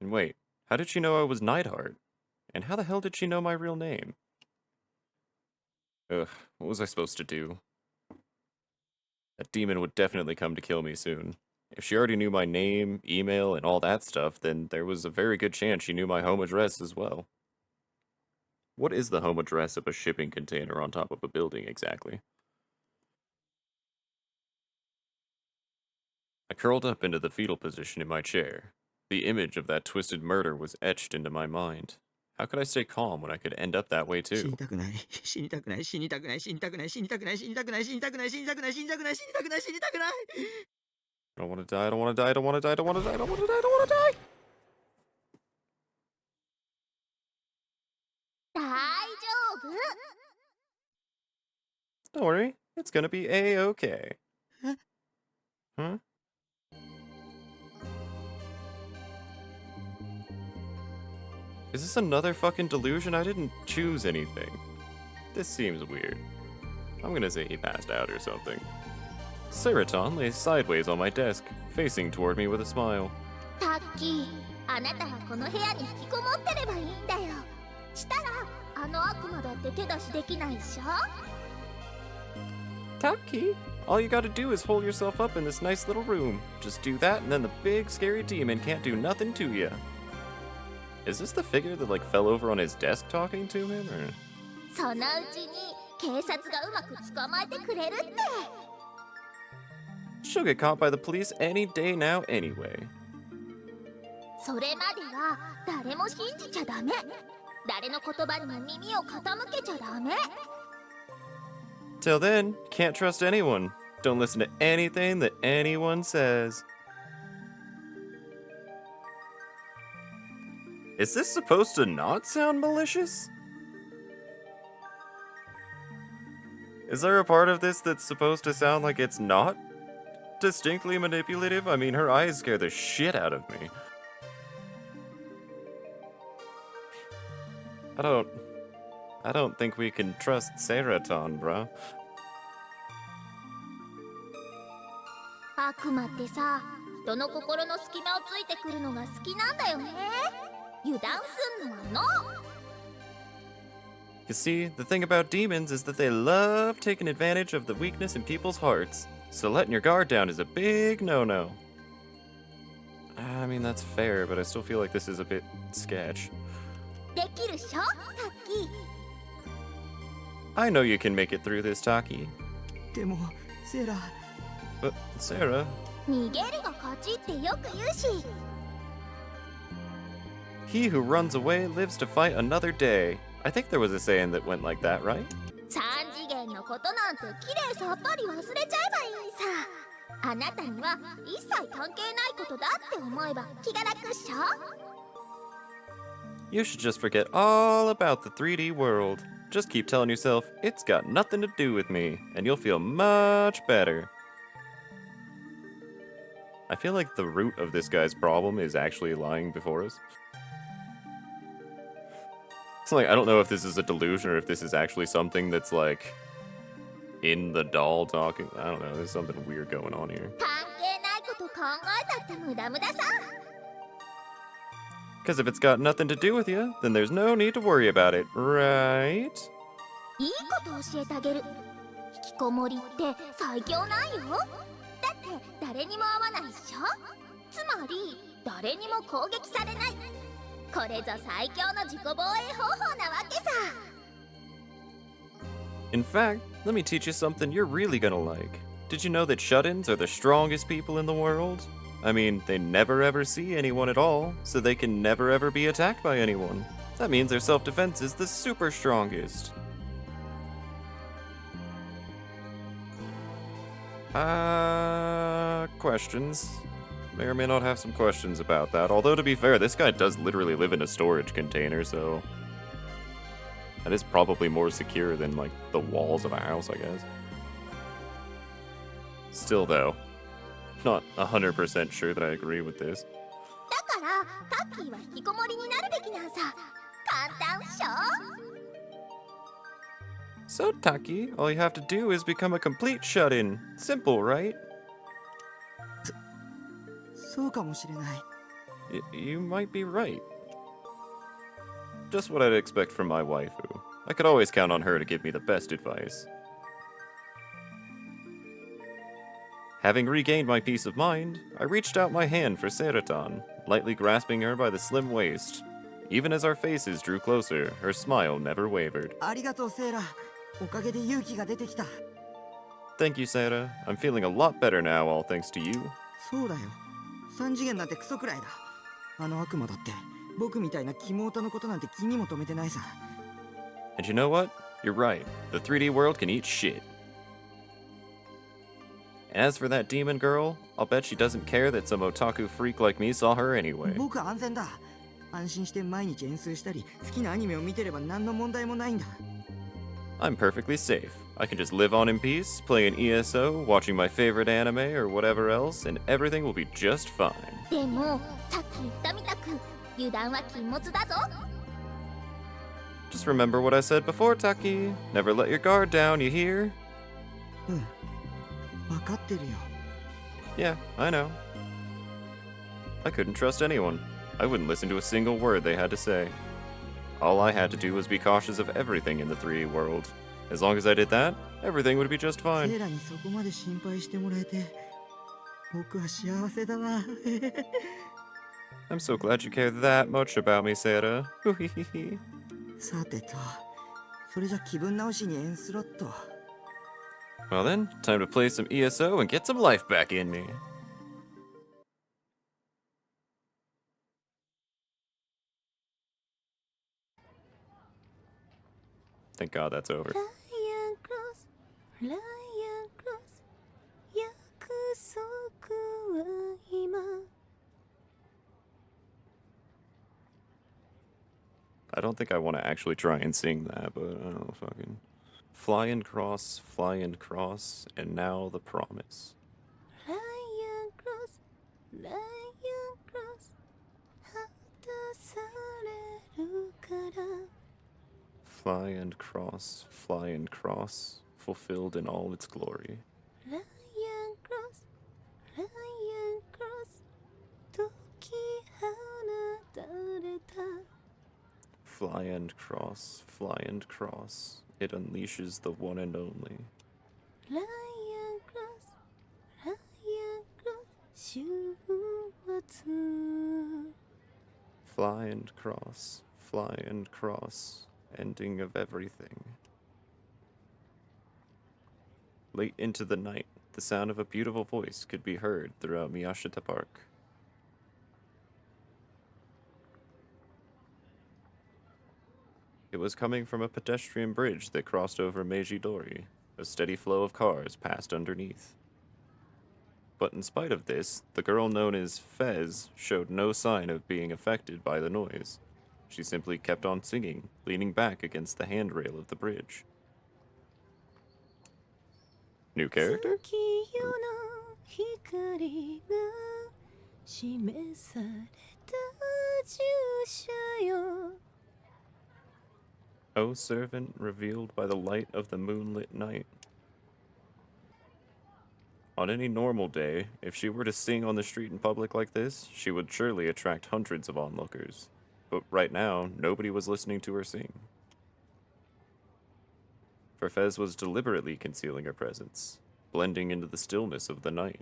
And wait, how did she know I was Neidhart? And how the hell did she know my real name? Ugh, what was I supposed to do? That demon would definitely come to kill me soon. If she already knew my name, email, and all that stuff, then there was a very good chance she knew my home address as well. What is the home address of a shipping container on top of a building exactly? I curled up into the fetal position in my chair. The image of that twisted murder was etched into my mind. How could I stay calm when I could end up that way 死 too? にたくない死にたくない死にたくない死にたくない死にたくない死にたくない死にたくない死にたくない死にたくない死にたくない死にたくない I don't want to die, I don't want to die, I don't want to die, I don't want to die, I don't want to die, I don't want to die! 大丈夫。 Don't worry, it's gonna be A-okay. Huh? Is this another fucking delusion? I didn't choose anything. This seems weird. I'm gonna say he passed out or something. Seraton lay sideways on my desk, facing toward me with a smile. タッキー、あなたはこの部屋に引きこもってればいいんだよ。したらあの悪魔だって手出しできないっしょ。 Taki, all you gotta do is hold yourself up in this nice little room. Just do that and then the big scary demon can't do nothing to you. Is this the figure that like fell over on his desk talking to him or? そのうちに警察がうまく捕まえてくれるって。 She'll get caught by the police any day now anyway. それまでは誰も信じちゃダメ。誰の言葉にも耳を傾けちゃダメ。 Till then, can't trust anyone. Don't listen to anything that anyone says. Is this supposed to not sound malicious? Is there a part of this that's supposed to sound like it's not distinctly manipulative? I mean, her eyes scare the shit out of me. I don't think we can trust Seraton, bro. 悪魔ってさ、人の心の隙間をついてくるのが好きなんだよね。油断すんのはノー。 You see, the thing about demons is that they love taking advantage of the weakness in people's hearts. So letting your guard down is a big no-no. I mean, that's fair, but I still feel like this is a bit sketch. できるっしょ、タッキー。 I know you can make it through this, Taki. でもセラ But, Sarah, 逃げるが勝ちってよく言うし。 he who runs away lives to fight another day. I think there was a saying that went like that, right? 三次元のことなんてきれいさっぱり忘れちゃえばいいさ。あなたには一切関係ないことだって思えば気が楽っしょ。 You should just forget all about the 3D world. Just keep telling yourself, it's got nothing to do with me, and you'll feel much better. I feel like the root of this guy's problem is actually lying before us. It's like, I don't know if this is a delusion or if this is actually something that's like in the doll talking. I don't know, there's something weird going on here. 関係ないこと考えたって無駄無駄さ。 Because if it's got nothing to do with you, then there's no need to worry about it, right? いいこと教えてあげる。引きこもりって最強なんよ。だって誰にも会わないっしょ。つまり誰にも攻撃されない。これぞ最強の自己防衛方法なわけさ。 In fact, let me teach you something you're really gonna like. Did you know that shut-ins are the strongest people in the world? I mean, they never ever see anyone at all, so they can never ever be attacked by anyone. That means their self-defense is the super strongest. Questions. May or may not have some questions about that. Although, to be fair, this guy does literally live in a storage container, so that is probably more secure than, like, the walls of a house, I guess. Still, though, not 100% sure that I agree with this. だからタッキーは引きこもりになるべきなんさ。簡単っしょ。 So, Taki, all you have to do is become a complete shut-in. Simple, right? そうかもしれない。 You might be right. Just what I'd expect from my waifu. I could always count on her to give me the best advice. Having regained my peace of mind, I reached out my hand for Serotan, lightly grasping her by the slim waist. Even as our faces drew closer, her smile never wavered. ありがとうセイラ。おかげで勇気が出てきた。 Thank you, Sarah. I'm feeling a lot better now, all thanks to you. そうだよ。3次元なんてクソくらいだ。あの悪魔だって僕みたいなキモオタのことなんて気にも留めてないさ。 And you know what? You're right. The 3D world can eat shit. And as for that demon girl, I'll bet she doesn't care that some otaku freak like me saw her anyway. 僕は安全だ。安心して毎日演奏したり好きなアニメを見てれば何の問題もないんだ。 I'm perfectly safe. I can just live on in peace, play an ESO, watching my favorite anime or whatever else, and everything will be just fine. でもさっき言ったみたく油断は禁物だぞ。 Just remember what I said before, Taki. Never let your guard down, you hear? うん。分かってるよ。 Yeah, I know. I couldn't trust anyone. I wouldn't listen to a single word they had to say. All I had to do was be cautious of everything in the 3D world. As long as I did that, everything would be just セ fine. イラにそこまで心配してもらえて僕は幸せだな。 I'm so glad you care that much about me, Sarah. さてと、それじゃ気分直しに演スロット。 Well then, time to play some ESO and get some life back in me. Thank God that's over. I don't think I want to actually try and sing that, but I don't know, fucking... fly and cross, and now the promise. Fly and cross, fulfilled in all its glory. Fly and cross, it unleashes the one and only. Fly and cross, ending of everything. Late into the night, the sound of a beautiful voice could be heard throughout Miyashita Park. It was coming from a pedestrian bridge that crossed over Meiji Dori. A steady flow of cars passed underneath. But in spite of this, the girl known as Fez showed no sign of being affected by the noise. She simply kept on singing, leaning back against the handrail of the bridge. New character? O servant revealed by the light of the moonlit night. On any normal day, if she were to sing on the street in public like this, she would surely attract hundreds of onlookers. But right now, nobody was listening to her sing. For Fez was deliberately concealing her presence, blending into the stillness of the night.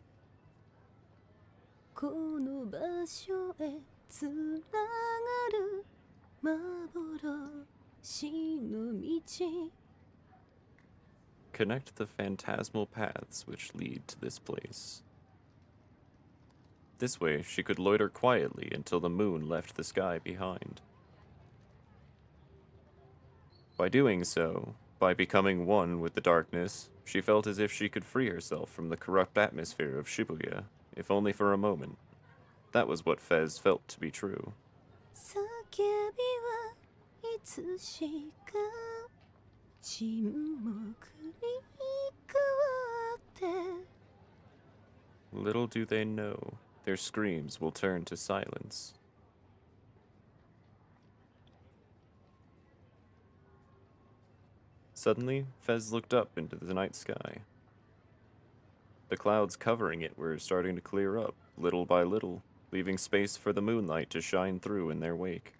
Connect the phantasmal paths which lead to this place. This way, she could loiter quietly until the moon left the sky behind. By doing so, by becoming one with the darkness, she felt as if she could free herself from the corrupt atmosphere of Shibuya, if only for a moment. That was what Fez felt to be true. Little do they know, their screams will turn to silence. Suddenly, Fez looked up into the night sky. The clouds covering it were starting to clear up, little by little, leaving space for the moonlight to shine through in their wake.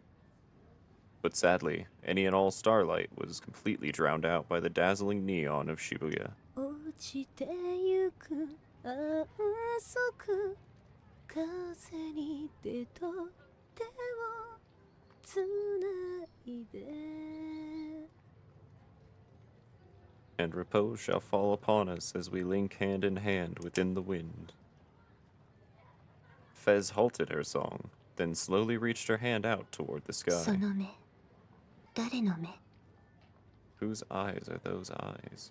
But sadly, any and all starlight was completely drowned out by the dazzling neon of Shibuya. 落ちてゆく安息風に手と手をつないで And repose shall fall upon us as we link hand in hand within the wind. Fez halted her song, then slowly reached her hand out toward the そ sky. の目誰の目 Whose eyes are those eyes?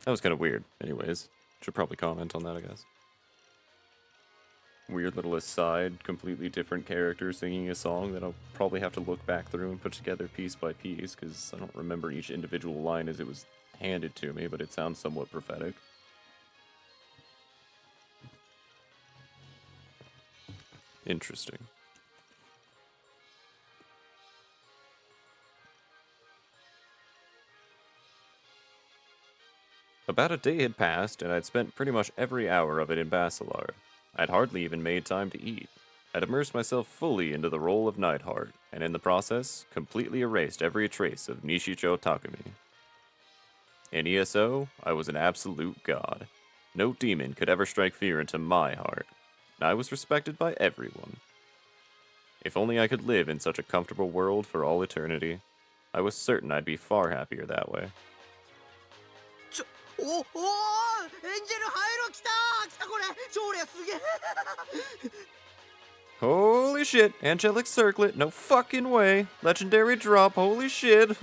That was kind of weird. Anyways, should probably comment on that, I guess. Weird little aside, completely different character singing a song that I'll probably have to look back through and put together piece by piece, because I don't remember each individual line as it was handed to me, but it sounds somewhat prophetic. Interesting. About a day had passed, and I'd spent pretty much every hour of it in Basilar. I'd hardly even made time to eat. I'd immersed myself fully into the role of Nightheart, and in the process, completely erased every trace of Nishicho Takumi. In ESO, I was an absolute god. No demon could ever strike fear into my heart. I was respected by everyone. If only I could live in such a comfortable world for all eternity, I was certain I'd be far happier that way. おおエンジェルハイロ来たこれ超レアすげえ Holy shit, Angelic Circlet, no fucking way. Legendary drop, holy shit.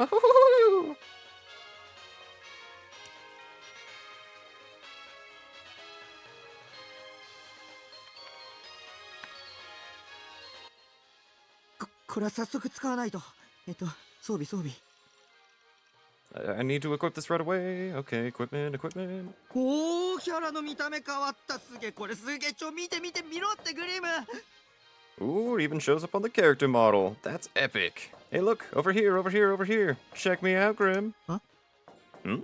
これは早速使わないと装備 I need to equip this right away. Okay, equipment. おおキャラの見た目変わったすげえこれすげえ見て見ろってグリム Ooh, it even shows up on the character model. That's epic. Hey, look, over here. Check me out, Grim. Huh? Hmm?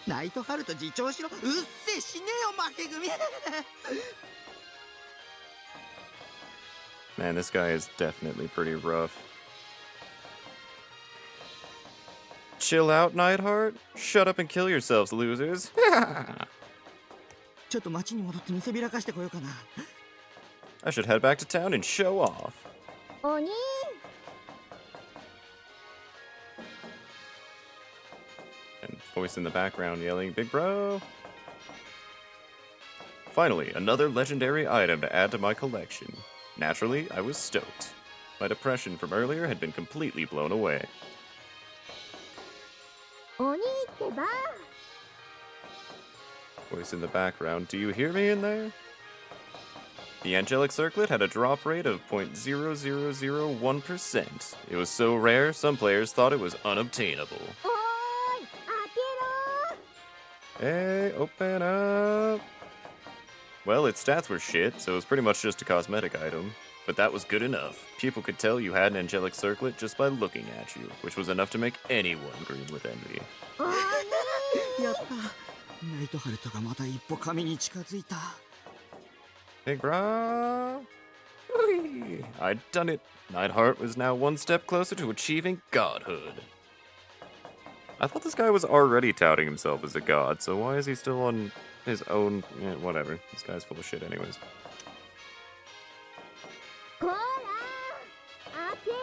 ナイトハルト自重しろうっせえ死ねよ負け組 Man, this guy is definitely pretty rough. Chill out, Nightheart. Shut up and kill yourselves, losers. ちょっと街に戻って見せびらかしてこようかな I should head back to town and show off. お兄 And voice in the background yelling, Big bro. Finally, another legendary item to add to my collection. Naturally, I was stoked. My depression from earlier had been completely blown away. お兄ってば Voice in the background, do you hear me in there? The Angelic Circlet had a drop rate of 0.0001%. It was so rare, some players thought it was unobtainable. おーい開けろ Hey, open up! Well, its stats were shit, so it was pretty much just a cosmetic item. But that was good enough. People could tell you had an Angelic Circlet just by looking at you, which was enough to make anyone green with envy. お兄 やったナイトハルトがまた一歩神に近づいた Big bro! Whee! I'd done it. Nightheart was now one step closer to achieving godhood. I thought this guy was already touting himself as a god, so why is he still on his own... Yeah, whatever. This guy's full of shit anyways. こら開けろ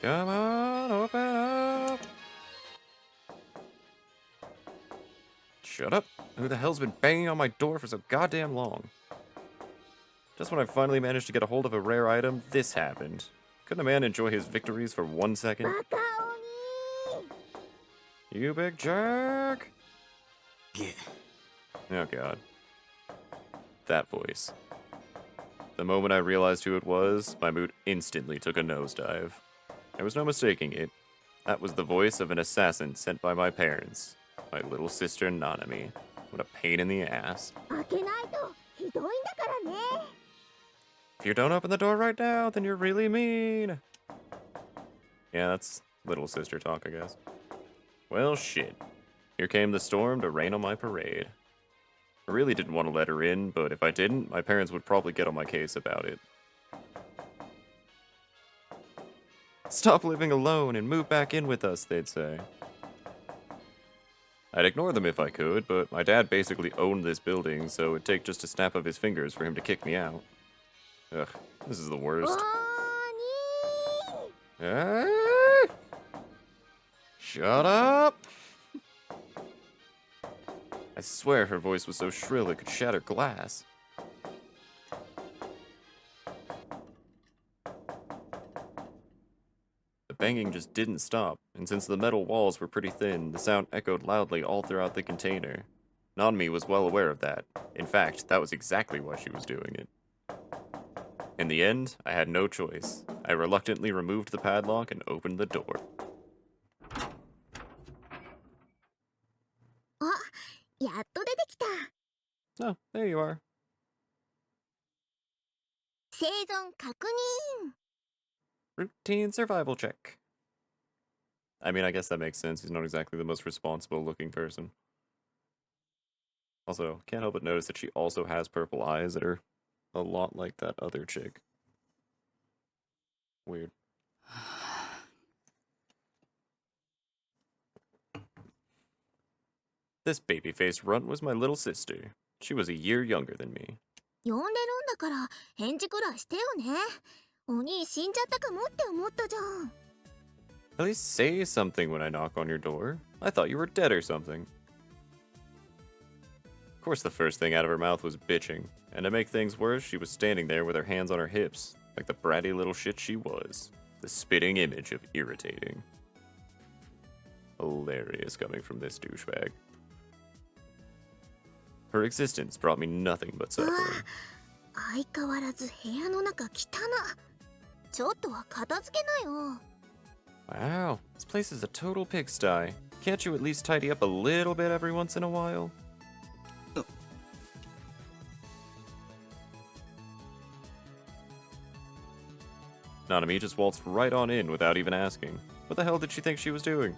Come on, open up! Shut up. Who the hell's been banging on my door for so goddamn long? Just when I finally managed to get a hold of a rare item, this happened. Couldn't a man enjoy his victories for 1 second? バカ鬼 You big jerk! ゲ Oh god. That voice. The moment I realized who it was, my mood instantly took a nosedive. There was no mistaking it. That was the voice of an assassin sent by my parents, my little sister Nanami. What a pain in the ass. 開けないとひどいんだからね。 If you don't open the door right now, then you're really mean. Yeah, that's little sister talk, I guess. Well, shit. Here came the storm to rain on my parade. I really didn't want to let her in, but if I didn't, my parents would probably get on my case about it. Stop living alone and move back in with us, they'd say. I'd ignore them if I could, but my dad basically owned this building, so it'd take just a snap of his fingers for him to kick me out. Ugh, this is the worst. おーに Ah! Shut up! I swear her voice was so shrill it could shatter glass. The banging just didn't stop, and since the metal walls were pretty thin, the sound echoed loudly all throughout the container. Nanami was well aware of that. In fact, that was exactly why she was doing it. In the end, I had no choice. I reluctantly removed the padlock and opened the door. あ、やっと出てきた。 Oh, there you are. 生存確認。 Routine survival check. I mean, I guess that makes sense. He's not exactly the most responsible looking person. Also, can't help but notice that she also has purple eyes that are a lot like that other chick. Weird. This baby-faced runt was my little sister. She was a year younger than me. 呼んでるんだから返事くらいしてよね。お兄死んじゃったかもって思ったじゃん。 At least say something when I knock on your door. I thought you were dead or something. Of course, the first thing out of her mouth was bitching, and to make things worse, she was standing there with her hands on her hips, like the bratty little shit she was. The spitting image of irritating. Hilarious coming from this douchebag. Her existence brought me nothing but suffering. 相変わらず部屋の中汚。ちょっとは片付けなよ。 Wow, this place is a total pigsty. Can't you at least tidy up a little bit every once in a while? Nanami just waltzed right on in without even asking. What the hell did she think she was doing?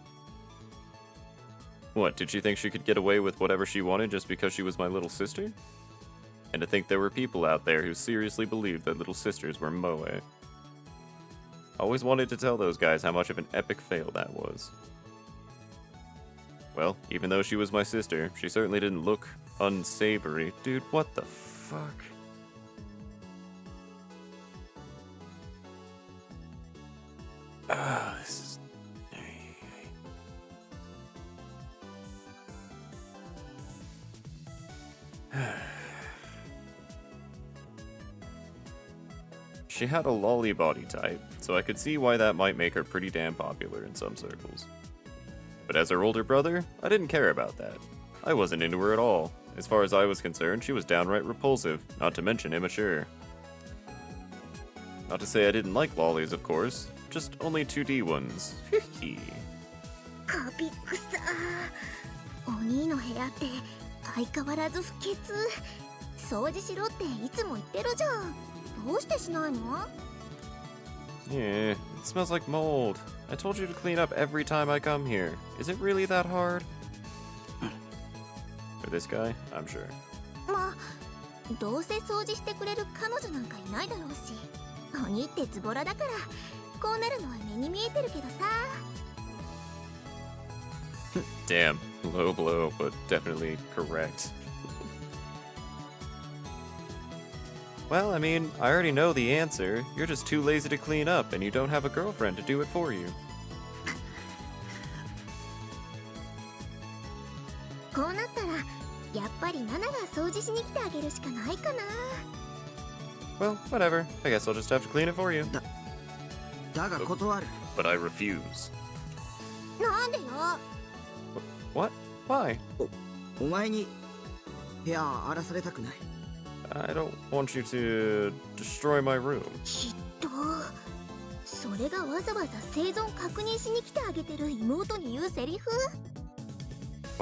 What, did she think she could get away with whatever she wanted just because she was my little sister? And to think there were people out there who seriously believed that little sisters were moe. Always wanted to tell those guys how much of an epic fail that was. Well, even though she was my sister, she certainly didn't look unsavory. Dude, what the fuck? This is... She had a lolly body type, so I could see why that might make her pretty damn popular in some circles. But as her older brother, I didn't care about that. I wasn't into her at all. As far as I was concerned, she was downright repulsive, not to mention immature. Not to say I didn't like lollies, of course, just only 2D ones. Hee. カビくさ。お兄の部屋って相変わらず不潔。掃除しろっていつも言ってるじゃん。どうしてしないの？ Yeah, it smells like mold. I told you to clean up every time I come here. Is it really that hard? For this guy, I'm sure. まあ、どうせ掃除してくれる彼女なんかいないだろうし。お兄ってズボラだからこうなるのは目に見えてるけどさ。 Damn, low blow, but definitely correct. Well, I mean, I already know the answer. You're just too lazy to clean up, and you don't have a girlfriend to do it for you. こうなったらやっぱりナナが掃除しに来てあげるしかないかな。 Well, whatever. I guess I'll just have to clean it for you. だが断る。 But I refuse. なんでよ。 What? Why? お前に部屋荒らされたくない。 I don't want you to destroy my room. きっとそれがわざわざ生存確認しに来てあげてる妹に言うセリフ？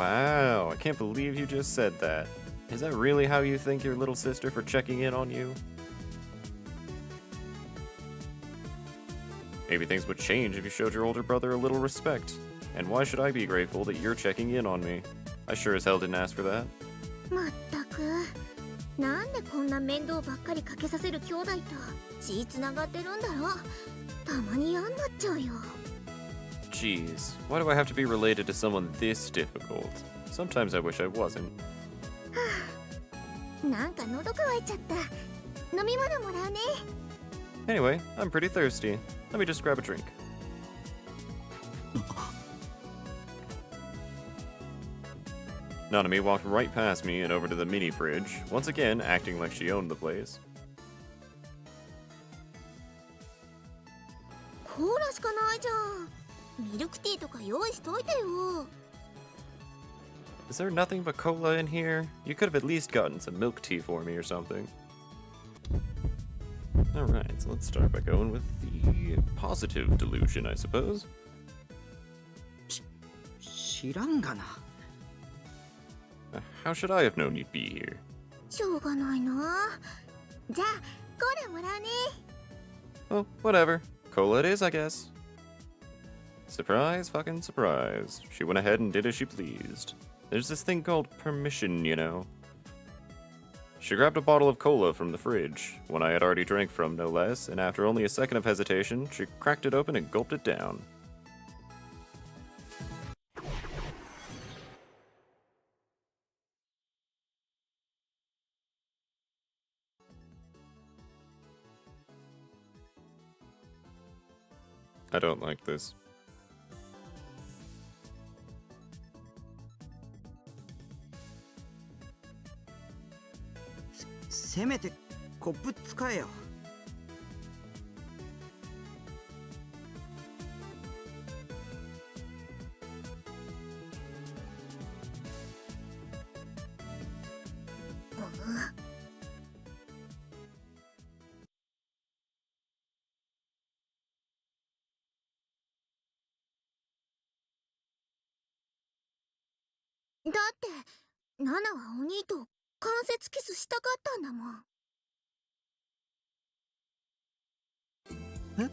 Wow, I can't believe you just said that. Is that really how you thank your little sister for checking in on you? Maybe things would change if you showed your older brother a little respect. And why should I be grateful that you're checking in on me? I sure as hell didn't ask for that. まったくなんでこんな面倒ばっかりかけさせる兄弟と血つながってるんだろう。たまに嫌になっちゃうよ。 Jeez, why do I have to be related to someone this difficult? Sometimes I wish I wasn't. なんか喉乾いちゃった。飲み物もらうね。 Anyway, I'm pretty thirsty. Let me just grab a drink. Nanami walked right past me and over to the mini fridge, once again acting like she owned the place. コーラしかないじゃん。ミルクティーとか用意しといてよ。 Is there nothing but cola in here? You could have at least gotten some milk tea for me or something. Alright, so let's start by going with the positive delusion, I suppose. 知らんがな。 How should I have known you'd be here? しょうがないな。じゃあコーラもらうね。 Oh, whatever. Cola it is, I guess. Surprise, fucking surprise. She went ahead and did as she pleased. There's this thing called permission, you know. She grabbed a bottle of cola from the fridge, one I had already drank from, no less, and after only a second of hesitation, she cracked it open and gulped it down. I don't like this. せめてコップ使えよ。だってナナはお兄と関節キスしたかったんだもん。え？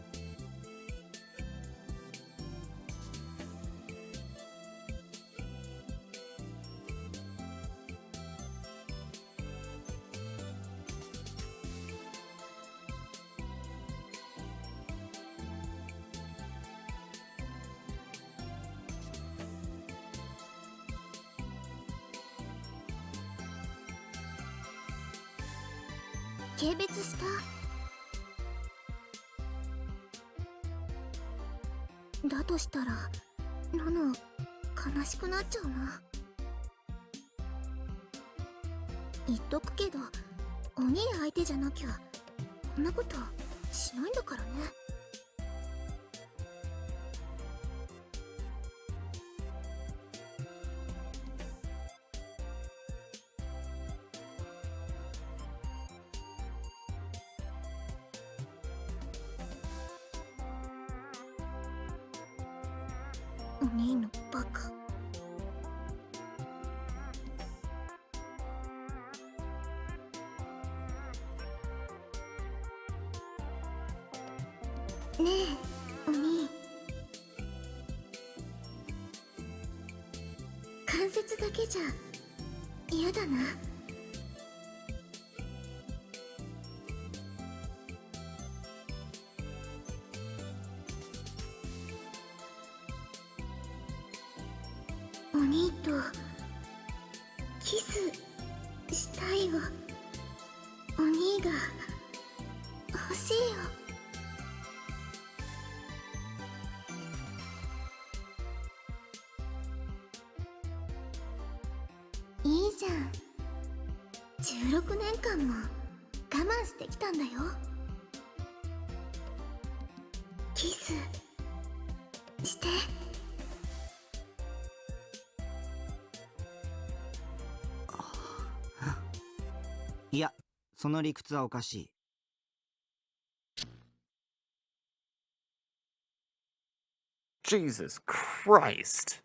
軽蔑した。だとしたらナナ悲しくなっちゃうな。言っとくけどお兄相手じゃなきゃこんなことしないんだからね。お兄のバカ。ねえお兄、関節だけじゃ嫌だな。お兄とキスしたいわ。お兄が欲しいよ。いいじゃん。16年間も我慢してきたんだよ。キスして。いや、その理屈はおかしい。Jesus Christ!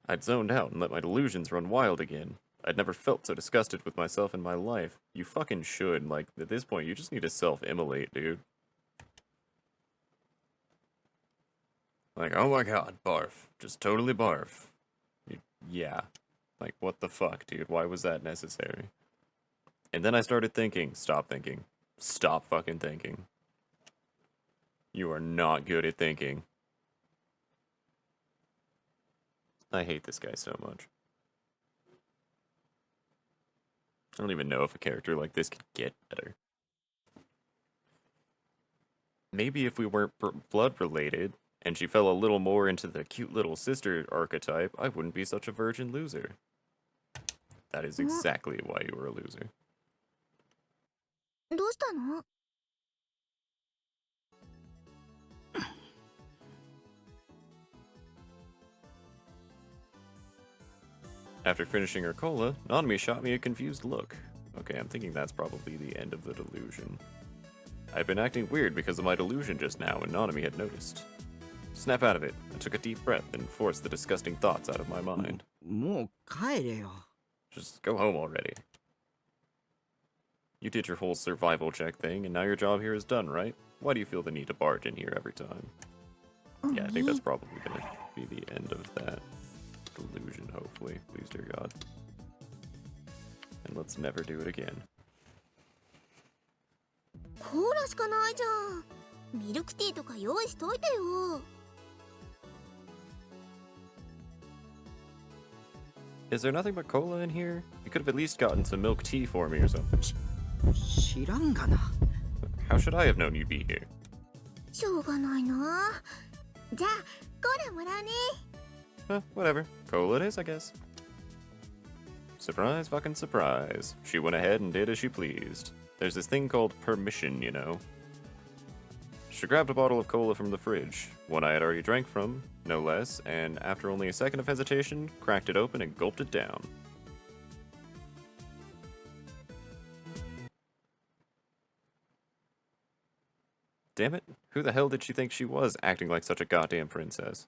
I'd zoned out and let my delusions run wild again. I'd never felt so disgusted with myself in my life. You fucking should. Like, at this point, you just need to self-immolate, dude. Like, oh my god, barf. Just totally barf. Yeah. Like, what the fuck, dude? Why was that necessary? And then I started thinking. Stop thinking. Stop fucking thinking. You are not good at thinking. I hate this guy so much. I don't even know if a character like this could get better. Maybe if we weren't blood related, and she fell a little more into the cute little sister archetype, I wouldn't be such a virgin loser. That is exactly why you were a loser. どうしたの？ After finishing her cola, Nanami shot me a confused look. Okay, I'm thinking that's probably the end of the delusion. I'd been acting weird because of my delusion just now, and Nanami had noticed. Snap out of it. I took a deep breath and forced the disgusting thoughts out of my mind. もう帰れよ。 Just go home already. You did your whole survival check thing, and now your job here is done, right? Why do you feel the need to barge in here every time? Yeah, I think that's probably gonna be the end of that delusion, hopefully. Please, dear God. And let's never do it again. コーラしかないじゃん。ミルクティーとか用意しといてよ。 Is there nothing but cola in here? You could have at least gotten some milk tea for me or something. 知らんがな。 How should I have known you'd be here? しょうがないな。じゃあ、コーラもらうね。 Whatever. Cola it is, I guess. Surprise fucking surprise. She went ahead and did as she pleased. There's this thing called permission, you know. She grabbed a bottle of cola from the fridge, one I had already drank from, no less, and after only a second of hesitation, cracked it open and gulped it down. Damn it, who the hell did she think she was, acting like such a goddamn princess?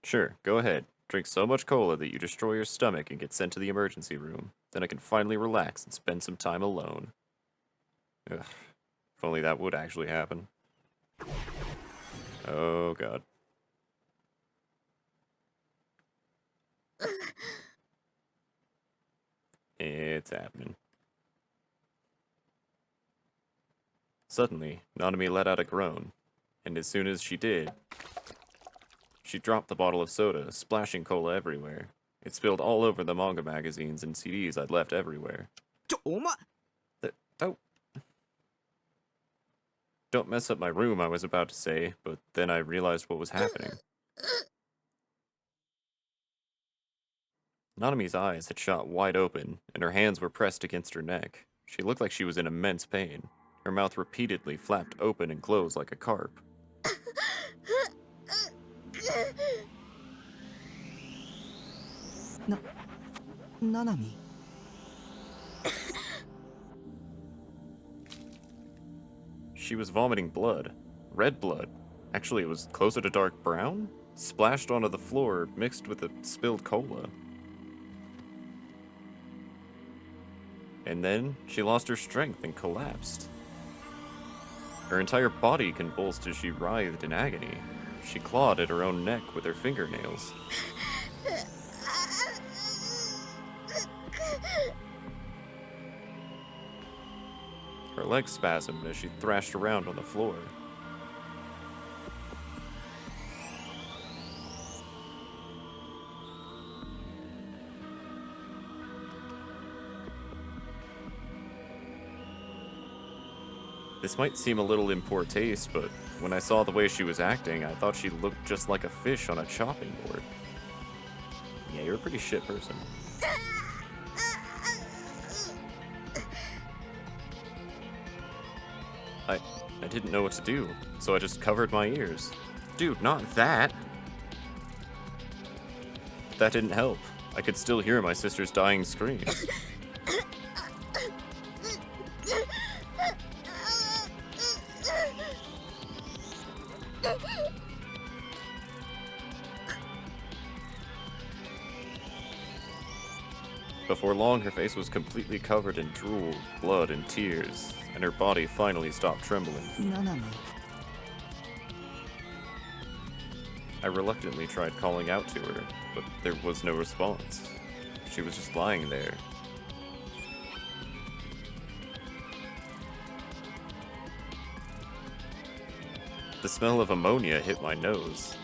Sure, go ahead. Drink so much cola that you destroy your stomach and get sent to the emergency room. Then I can finally relax and spend some time alone. Ugh, if only that would actually happen. Oh god. It's happening. Suddenly, Nanami let out a groan, and as soon as she did, she dropped the bottle of soda, splashing cola everywhere. It spilled all over the manga magazines and CDs I'd left everywhere. お前 Oh. Don't mess up my room, I was about to say, but then I realized what was happening. Nanami's eyes had shot wide open, and her hands were pressed against her neck. She looked like she was in immense pain. Her mouth repeatedly flapped open and closed like a carp. Nanami. She was vomiting blood. Red blood. Actually, it was closer to dark brown? Splashed onto the floor, mixed with the spilled cola. And then, she lost her strength and collapsed. Her entire body convulsed as she writhed in agony. She clawed at her own neck with her fingernails. Her legs spasmed as she thrashed around on the floor. This might seem a little in poor taste, but when I saw the way she was acting, I thought she looked just like a fish on a chopping board. Yeah, you're a pretty shit person. I didn't know what to do, so I just covered my ears. Dude, not that! That didn't help. I could still hear my sister's dying screams. Before long, her face was completely covered in drool, blood, and tears, and her body finally stopped trembling. Nanami. I reluctantly tried calling out to her, but there was no response. She was just lying there. The smell of ammonia hit my nose.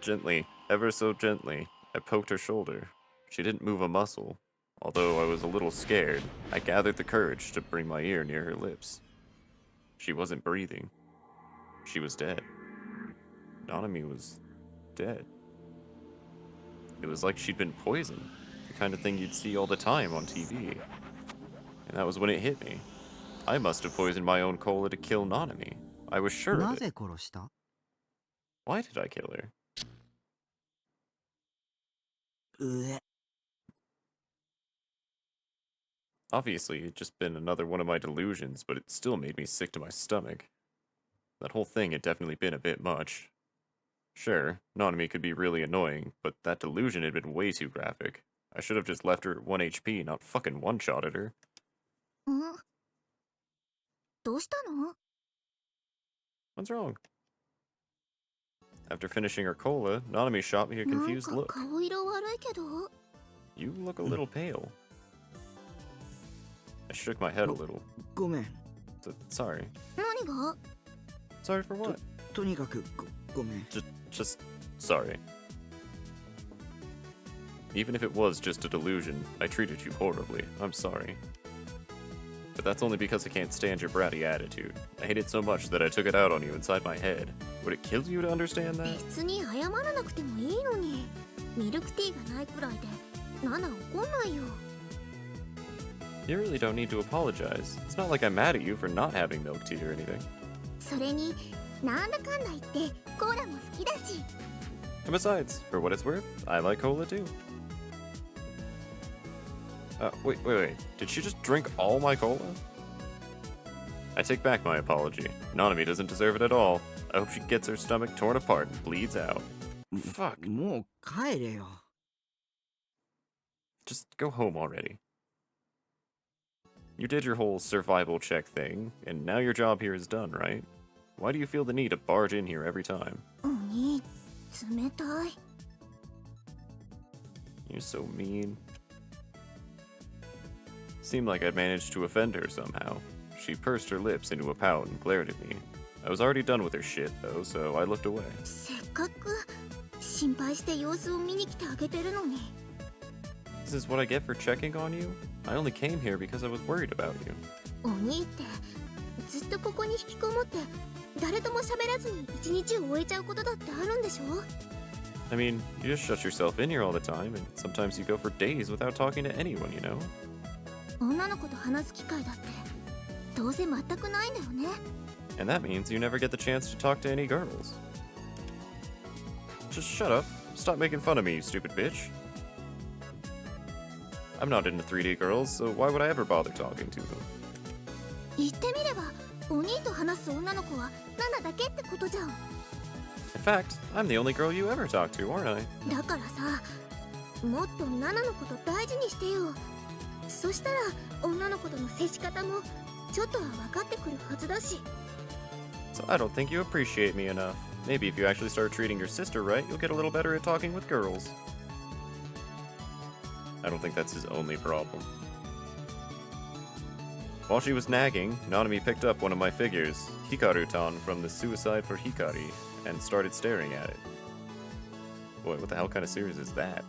Gently, ever so gently, I poked her shoulder. She didn't move a muscle. Although I was a little scared, I gathered the courage to bring my ear near her lips. She wasn't breathing. She was dead. Nanami was dead. It was like she'd been poisoned, the kind of thing you'd see all the time on TV. And that was when it hit me. I must have poisoned my own cola to kill Nanami. I was sure of な it. ぜ殺した？ Why did I kill her? うえ。 Obviously, it'd just been another one of my delusions, but it still made me sick to my stomach. That whole thing had definitely been a bit much. Sure, Nanami could be really annoying, but that delusion had been way too graphic. I should have just left her at 1 HP, not fucking one-shotted her. ん？どうしたの？ What's wrong? After finishing her cola, Nanami shot me a なん confused か look. 顔色悪いけど。 You look a little pale. I shook my head a little. ごめん。 Sorry. 何が？ Sorry for what? とにかくごめん。 Just sorry. Even if it was just a delusion, I treated you horribly. I'm sorry. But that's only because I can't stand your bratty attitude. I hate it so much that I took it out on you inside my head. Would it kill you to understand that? 別に謝らなくてもいいのに。ミルクティーがないくらいで、ナナ怒んないよ。 You really don't need to apologize. It's not like I'm mad at you for not having milk tea or anything. それに、なんだかんだ言ってコーラも好きだし。 And besides, for what it's worth, I like cola too. Wait. Did she just drink all my cola? I take back my apology. Nanami doesn't deserve it at all. I hope she gets her stomach torn apart and bleeds out. Fuck. もう帰れよ。 Just go home already. You did your whole survival check thing, and now your job here is done, right? Why do you feel the need to barge in here every time? お兄、冷たい。 You're so mean. Seemed like I'd managed to offend her somehow. She pursed her lips into a pout and glared at me. I was already done with her shit, though, so I looked away. せっかく心配して様子を見に来てあげてるのに。 This is what I get for checking on you? I only came here because I was worried about you. お兄ってずっとここに引きこもって誰とも喋らずに一日を終えちゃうことだってあるんでしょ？ I mean, you just shut yourself in here all the time, and sometimes you go for days without talking to anyone, you know? 女の子と話す機会だってどうせ全くないんだよね。 And that means you never get the chance to talk to any girls. Just shut up. Stop making fun of me, you stupid bitch. I'm not into 3D girls, so why would I ever bother talking to them? 言ってみればお兄と話す女の子はナナだけってことじゃん。 In fact, I'm the only girl you ever talk to, aren't I? だからさ、もっとナナのこと大事にしてよ。そしたら女の子との接し方もちょっとは分かってくるはずだし。 So I don't think you appreciate me enough. Maybe if you actually start treating your sister right, you'll get a little better at talking with girls. I don't think that's his only problem. While she was nagging, Nanami picked up one of my figures, Hikaru-tan from the Suicide for Hikari, and started staring at it. Boy, what the hell kind of series is that?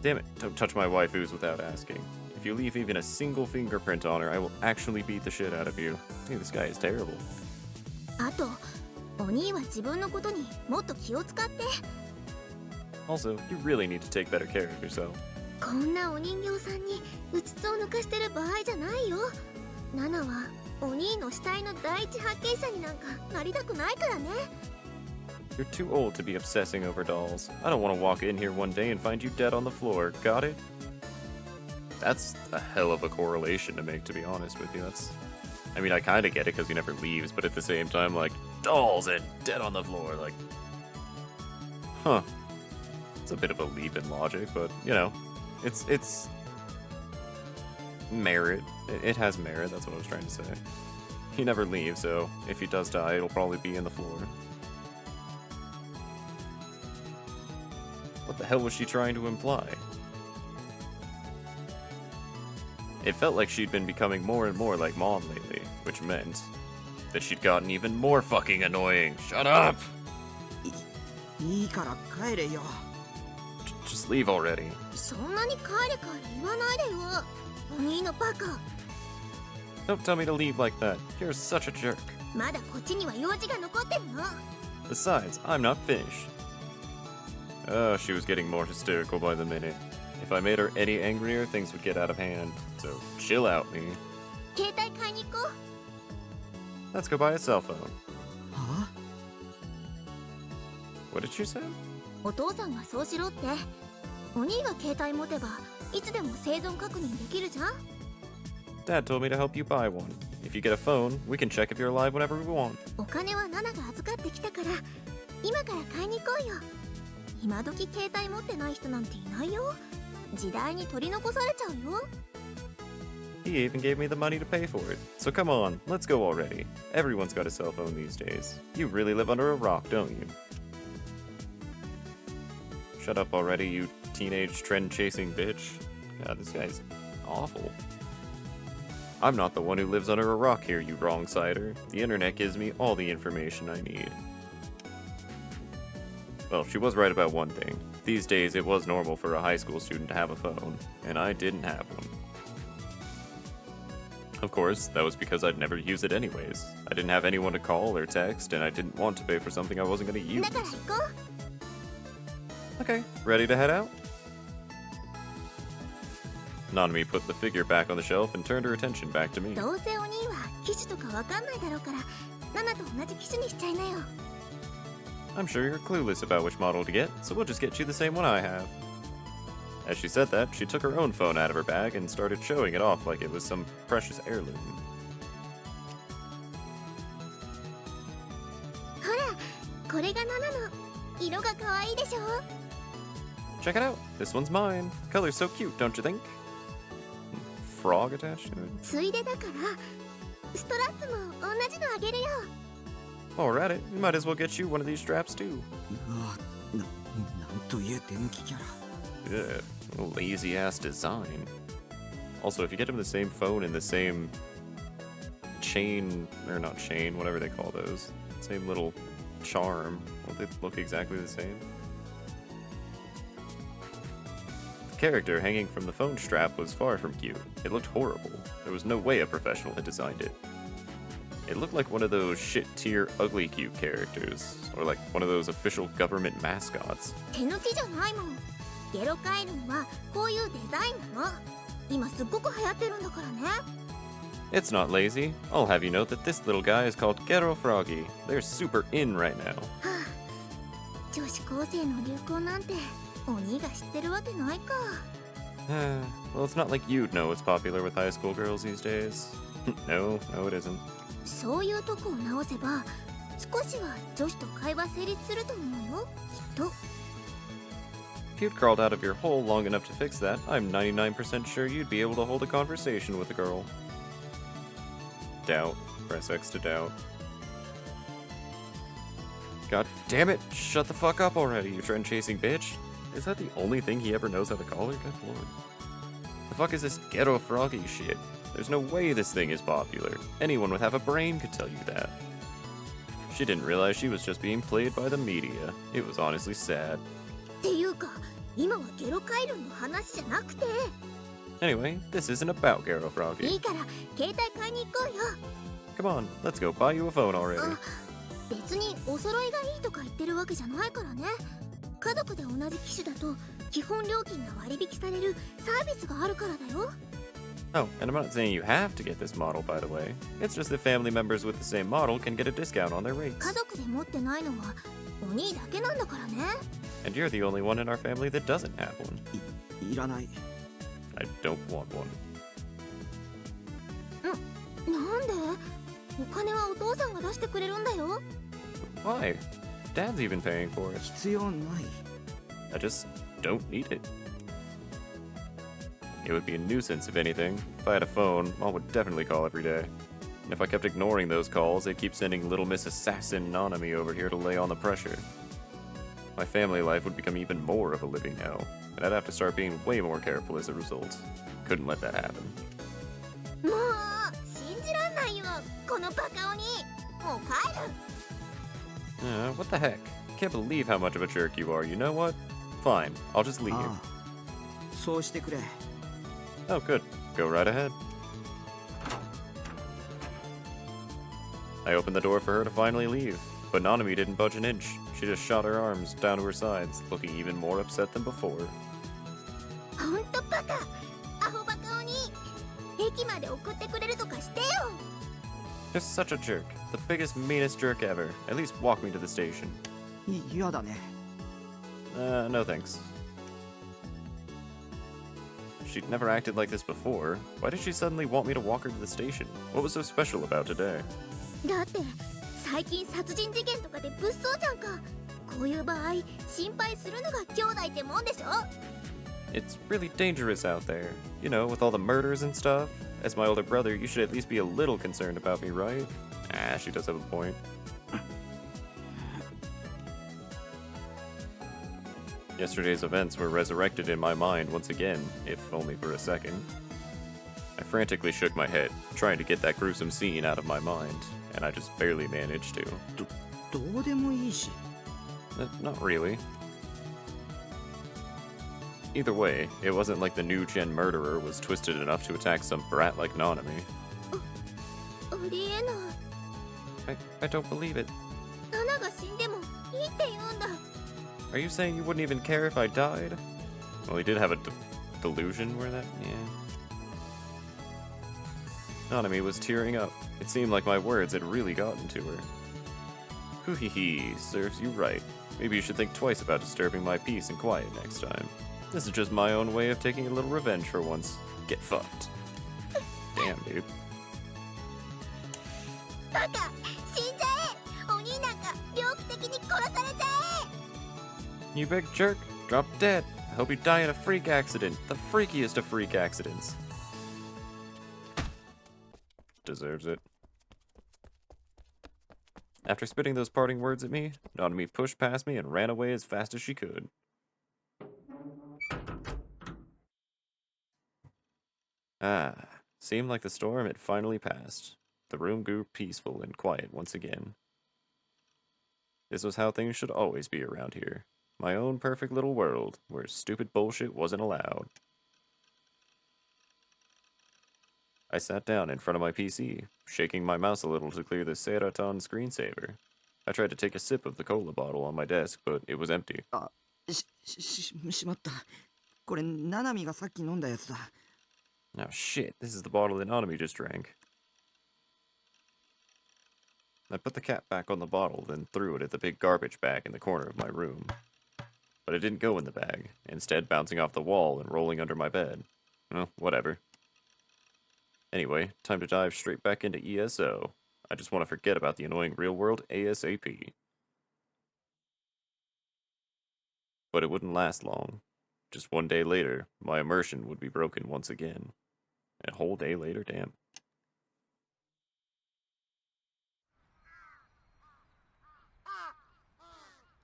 Damn it, don't touch my waifus without asking. If you leave even a single fingerprint on her, I will actually beat the shit out of you. Dude, this guy is terrible. あと、お兄は自分のことにもっと気を使って。 Also, you really need to take better care of yourself. こんなお人形さんにうつつを抜かしてる場合じゃないよ。ナナはお兄の死体の第一発見者になんかなりたくないからね。 You're too old to be obsessing over dolls. I don't want to walk in here one day and find you dead on the floor. Got it? That's a hell of a correlation to make, to be honest with you. I mean, I kind of get it because he never leaves, but at the same time, like, dolls and dead on the floor, like... Huh. It's a bit of a leap in logic, but, you know, it's merit. It has merit, that's what I was trying to say. He never leaves, so if he does die, it'll probably be in the floor. What the hell was she trying to imply? It felt like she'd been becoming more and more like Mom lately, which meant that she'd gotten even more fucking annoying. Shut up! いいから帰れよ。 Just leave already. そんなに帰れ帰れ言わないでよ。お兄のバカ。 Don't tell me to leave like that. You're such a jerk. まだこっちには用事が残ってるの。 Besides, I'm not finished. Oh, she was getting more hysterical by the minute. If I made her any angrier, things would get out of hand. So, chill out, me. 携帯買いに行こう。 Let's go buy a cell phone. は What did she say? お父さんがそうしろって。お兄が携帯持てばいつでも生存確認できるじゃん。 Dad told me to help you buy one. If you get a phone, we can check if you're alive whenever we want. お金はナナが預かってきたから今から買いに行こうよ。今時携帯持ってない人なんていないよ。時代に取り残されちゃうよ。 He even gave me the money to pay for it. So come on, let's go already. Everyone's got a cell phone these days. You really live under a rock, don't you? Shut up already, you teenage trend-chasing bitch. God, this guy's awful. I'm not the one who lives under a rock here, you wrong-sider. The internet gives me all the information I need. Well, she was right about one thing. These days, it was normal for a high school student to have a phone, and I didn't have one. Of course, that was because I'd never use it anyways. I didn't have anyone to call or text, and I didn't want to pay for something I wasn't going to use. だから行こう。 Okay, ready to head out? Nanami put the figure back on the shelf and turned her attention back to me. どうせお兄は機種とかわかんないだろうからナナと同じ機種にしちゃいなよ。 I'm sure you're clueless about which model to get, so we'll just get you the same one I have. As she said that, she took her own phone out of her bag and started showing it off like it was some precious heirloom. ほら、これがナナの。色が可愛いでしょ。 Check it out, this one's mine. Color's so cute, don't you think? Frog attached to it? ついでだからストラップも同じのあげるよ。 While we're at it, we might as well get you one of these straps too. うわ、なんという電気キャラ。 Yeah, lazy ass design. Also, if you get him the same phone and the same chain, or not chain, whatever they call those, same little charm, won't they look exactly the same? The character hanging from the phone strap was far from cute. It looked horrible. There was no way a professional had designed it. It looked like one of those shit-tier ugly cute characters, or like one of those official government mascots. 手抜きじゃないもん。ゲロカエルンはこういうデザインなの。今すっごく流行ってるんだからね。 It's not lazy. I'll have you note that this little guy is called Ghetto Froggy. They're super in right now. はあ、女子高生の流行なんてお兄が知ってるわけないか。 Well, it's not like you'd know what's popular with high school girls these days. No, it isn't. そういうとこを直せば少しは女子と会話成立すると思うよ。きっと。 If you'd crawled out of your hole long enough to fix that, I'm 99% sure you'd be able to hold a conversation with a girl. Doubt. Press X to doubt. God damn it! Shut the fuck up already, you trend-chasing bitch! Is that the only thing he ever knows how to call her? Good lord. The fuck is this Ghetto Froggy shit? There's no way this thing is popular. Anyone with half a brain could tell you that. She didn't realize she was just being played by the media. It was honestly sad. っていうか今はゲロカエルンの話じゃなくて。 Anyway, this isn't about Ghetto い Froggy. いから携帯買いに行こうよ。 Come on, let's go buy you a phone already. あ、別にお揃いがいいとか言ってるわけじゃないからね。家族で同じ機種だと基本料金が割引されるサービスがあるからだよ。 Oh, and I'm not saying you have to get this model, by the way. It's just that family members with the same model can get a discount on their rates. 家族で持ってないのはお兄だけなんだからね。 And you're the only one in our family that doesn't have one. いらない。 I don't want one. なんで？お金はお父さんが出してくれるんだよ。 Why? Dad's even paying for it. 必要ない。I just don't need it. It would be a nuisance if anything. If I had a phone, Mom would definitely call every day. And if I kept ignoring those calls, they'd keep sending Little Miss Assassin Nanami over here to lay on the pressure. My family life would become even more of a living hell, and I'd have to start being way more careful as a result. Couldn't let that happen. もう信じらんないよこのバカ鬼もう帰る What the heck? Can't believe how much of a jerk you are, you know what? Fine, I'll just leave. ああそうしてくれ Oh, good. Go right ahead. I opened the door for her to finally leave, but Nanami didn't budge an inch. She just shot her arms down to her sides, looking even more upset than before. ほんとバカアホバカ鬼駅まで送ってくれるとかしてよ Just such a jerk. The biggest, meanest jerk ever. At least walk me to the station. 嫌だね No thanks. She'd never acted like this before. Why did she suddenly want me to walk her to the station? What was so special about today? だって最近殺人事件とかで物騒じゃんかこういう場合心配するのが兄弟ってもんでしょ It's really dangerous out there. You know, with all the murders and stuff. As my older brother, you should at least be a little concerned about me, right? Ah, she does have a point. Yesterday's events were resurrected in my mind once again, if only for a second. I frantically shook my head, trying to get that gruesome scene out of my mind, and I just barely managed to. どうでもいいし Not really. Either way, it wasn't like the new gen murderer was twisted enough to attack some brat like Nanami. ありえない I don't believe it. ナナが死んでもいいって言うんだ Are you saying you wouldn't even care if I died? Well, he did have a delusion where that... yeah. Nanami was tearing up. It seemed like my words had really gotten to her. Hoo-hee-hee, serves you right. Maybe you should think twice about disturbing my peace and quiet next time. This is just my own way of taking a little revenge for once. Get fucked. Damn, dude. バカ死んじゃえ鬼なんか猟奇的に殺されちゃ You big jerk, drop dead. I hope you die in a freak accident. The freakiest of freak accidents. Deserves it. After spitting those parting words at me, Nanami pushed past me and ran away as fast as she could. Ah, seemed like the storm had finally passed. The room grew peaceful and quiet once again. This was how things should always be around here. My own perfect little world, where stupid bullshit wasn't allowed. I sat down in front of my PC, shaking my mouse a little to clear the Seraton screensaver. I tried to take a sip of the cola bottle on my desk, but it was empty. しまったこれナナミがさっき飲んだやつだ Oh shit, this is the bottle that Nanami just drank. I put the cap back on the bottle, then threw it at the big garbage bag in the corner of my room. But it didn't go in the bag, instead bouncing off the wall and rolling under my bed. Well, whatever. Anyway, time to dive straight back into ESO. I just want to forget about the annoying real world ASAP. But it wouldn't last long. Just one day later, my immersion would be broken once again. A whole day later, damn.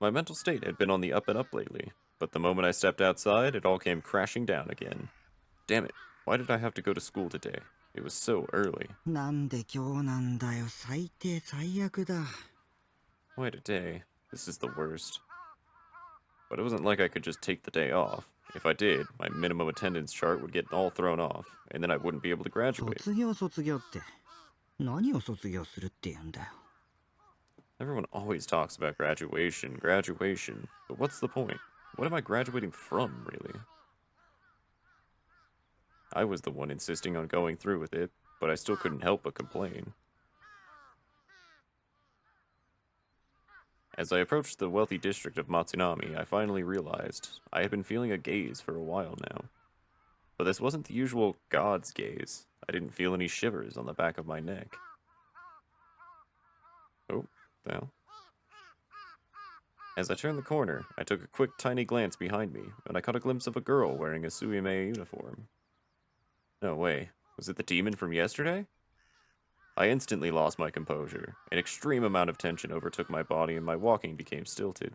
My mental state had been on the up and up lately, but the moment I stepped outside, it all came crashing down again. Damn it, why did I have to go to school today? It was so early. なんで今日なんだよ最低最悪だ Why today? This is the worst. But it wasn't like I could just take the day off. If I did, my minimum attendance chart would get all thrown off, and then I wouldn't be able to graduate. 卒業って何を卒業するって言うんだよ Everyone always talks about graduation, but what's the point? What am I graduating from, really? I was the one insisting on going through with it, but I still couldn't help but complain. As I approached the wealthy district of Matsunami, I finally realized I had been feeling a gaze for a while now. But this wasn't the usual God's gaze. I didn't feel any shivers on the back of my neck. Oh, well. As I turned the corner, I took a quick tiny glance behind me, and I caught a glimpse of a girl wearing a Suime uniform. No way, was it the demon from yesterday? I instantly lost my composure. An extreme amount of tension overtook my body and my walking became stilted.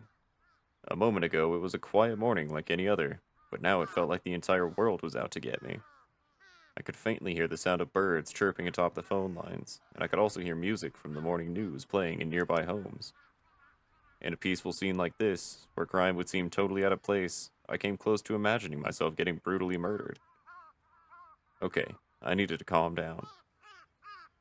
A moment ago, it was a quiet morning like any other, but now it felt like the entire world was out to get me. I could faintly hear the sound of birds chirping atop the phone lines, and I could also hear music from the morning news playing in nearby homes. In a peaceful scene like this, where crime would seem totally out of place, I came close to imagining myself getting brutally murdered. Okay, I needed to calm down.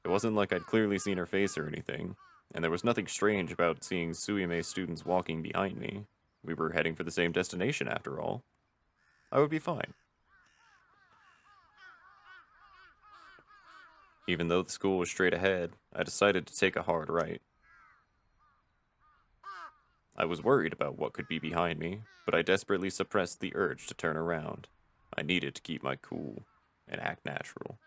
It wasn't like I'd clearly seen her face or anything, and there was nothing strange about seeing Suime students walking behind me. We were heading for the same destination after all. I would be fine. Even though the school was straight ahead, I decided to take a hard right. I was worried about what could be behind me, but I desperately suppressed the urge to turn around. I needed to keep my cool and act natural.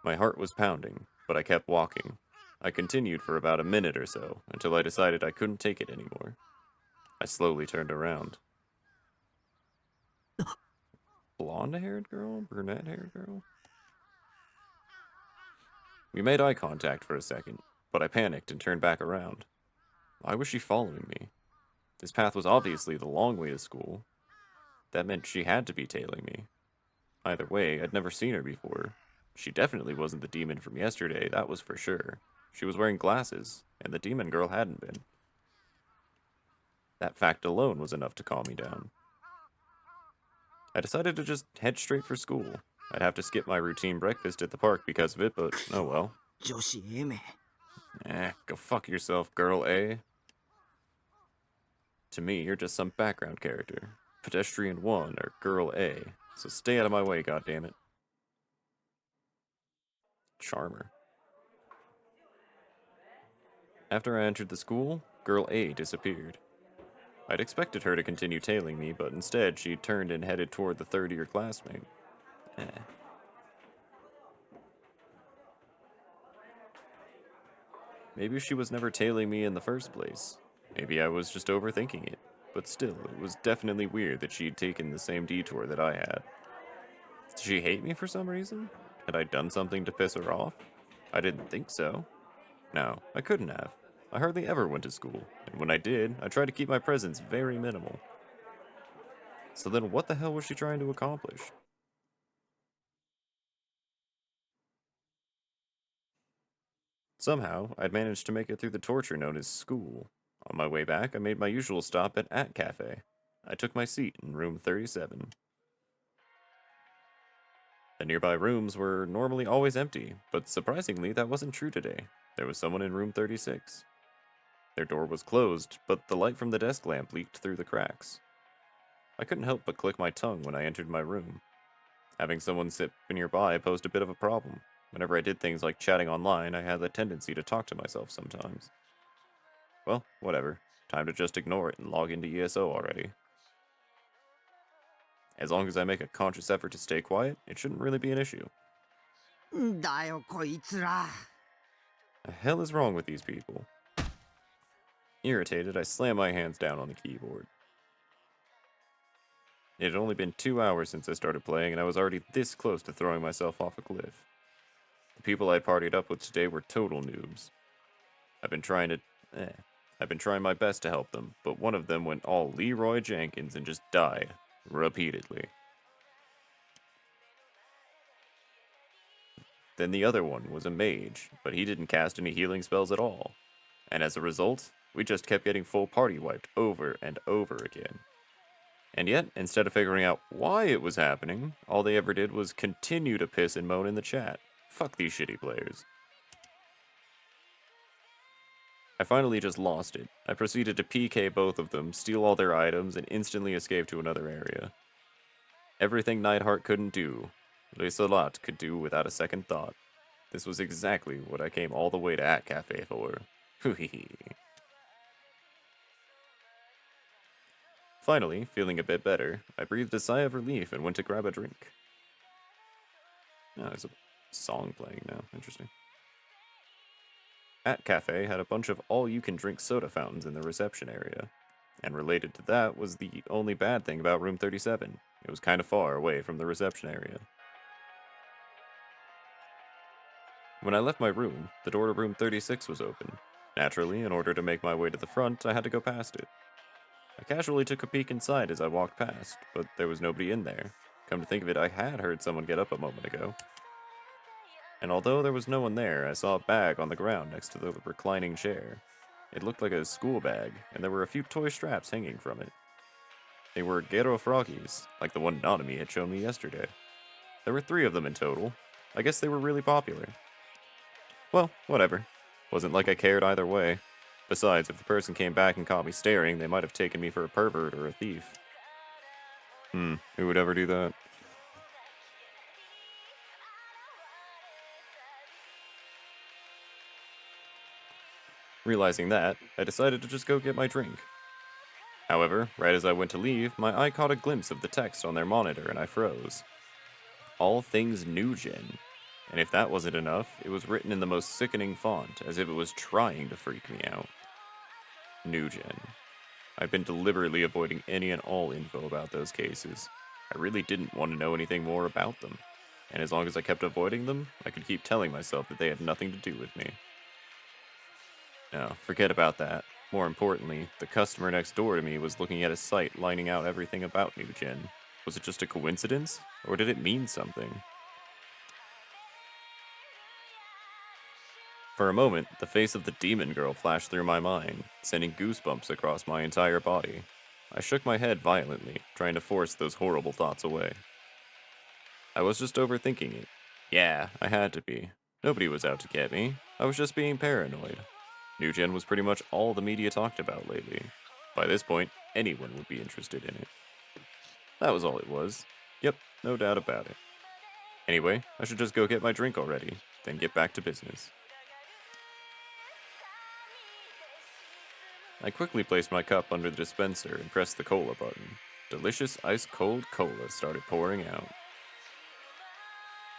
My heart was pounding, but I kept walking. I continued for about a minute or so, until I decided I couldn't take it anymore. I slowly turned around. Blonde-haired girl? Brunette-haired girl? We made eye contact for a second, but I panicked and turned back around. Why was she following me? This path was obviously the long way to school. That meant she had to be tailing me. Either way, I'd never seen her before. She definitely wasn't the demon from yesterday, that was for sure. She was wearing glasses, and the demon girl hadn't been. That fact alone was enough to calm me down. I decided to just head straight for school. I'd have to skip my routine breakfast at the park because of it, but oh well. 女子 A 名 Go fuck yourself, girl A. To me, you're just some background character. Pedestrian 1 or Girl A. So stay out of my way, goddammit. Charmer. After I entered the school, Girl A disappeared. I'd expected her to continue tailing me, but instead she turned and headed toward the third-year classmate. Maybe she was never tailing me in the first place. Maybe I was just overthinking it. But still, it was definitely weird that she'd taken the same detour that I had. Did she hate me for some reason? Had I done something to piss her off? I didn't think so. No, I couldn't have. I hardly ever went to school, and when I did, I tried to keep my presence very minimal. So then what the hell was she trying to accomplish? Somehow, I'd managed to make it through the torture known as school. On my way back, I made my usual stop at Cafe. I took my seat in room 37. The nearby rooms were normally always empty, but surprisingly, that wasn't true today. There was someone in room 36. Their door was closed, but the light from the desk lamp leaked through the cracks. I couldn't help but click my tongue when I entered my room. Having someone sit nearby posed a bit of a problem. Whenever I did things like chatting online, I had the tendency to talk to myself sometimes. Well, whatever. Time to just ignore it and log into ESO already. As long as I make a conscious effort to stay quiet, it shouldn't really be an issue. だよこいつら The hell is wrong with these people? Irritated, I slammed my hands down on the keyboard. It had only been 2 hours since I started playing, and I was already this close to throwing myself off a cliff. The people I partied up with today were total noobs. I've been trying my best to help them, but one of them went all Leroy Jenkins and just died. Repeatedly. Then the other one was a mage, but he didn't cast any healing spells at all. And as a result, we just kept getting full party wiped over and over again. And yet, instead of figuring out why it was happening, all they ever did was continue to piss and moan in the chat. Fuck these shitty players. I finally just lost it. I proceeded to PK both of them, steal all their items, and instantly escape to another area. Everything Neidhart couldn't do, Salat could do without a second thought. This was exactly what I came all the way to Cafe for. Finally, feeling a bit better, I breathed a sigh of relief and went to grab a drink. Oh, there's a song playing now. Interesting. At Cafe had a bunch of all-you-can-drink soda fountains in the reception area. And related to that was the only bad thing about room 37. It was kind of far away from the reception area. When I left my room, the door to room 36 was open. Naturally, in order to make my way to the front, I had to go past it. I casually took a peek inside as I walked past, but there was nobody in there. Come to think of it, I had heard someone get up a moment ago. And although there was no one there, I saw a bag on the ground next to the reclining chair. It looked like a school bag, and there were a few toy straps hanging from it. They were Gero Froggies, like the one Nanami had shown me yesterday. There were 3 of them in total. I guess they were really popular. Well, whatever. Wasn't like I cared either way. Besides, if the person came back and caught me staring, they might have taken me for a pervert or a thief. Who would ever do that? Realizing that, I decided to just go get my drink. However, right as I went to leave, my eye caught a glimpse of the text on their monitor and I froze. All things new gen. And if that wasn't enough, it was written in the most sickening font, as if it was trying to freak me out. New gen. I've been deliberately avoiding any and all info about those cases. I really didn't want to know anything more about them. And as long as I kept avoiding them, I could keep telling myself that they had nothing to do with me. No, forget about that. More importantly, the customer next door to me was looking at a site lining out everything about New Gen. Was it just a coincidence? Or did it mean something? For a moment, the face of the demon girl flashed through my mind, sending goosebumps across my entire body. I shook my head violently, trying to force those horrible thoughts away. I was just overthinking it. Yeah, I had to be. Nobody was out to get me. I was just being paranoid. New Gen was pretty much all the media talked about lately. By this point, anyone would be interested in it. That was all it was. Yep, no doubt about it. Anyway, I should just go get my drink already, then get back to business. I quickly placed my cup under the dispenser and pressed the cola button. Delicious ice-cold cola started pouring out.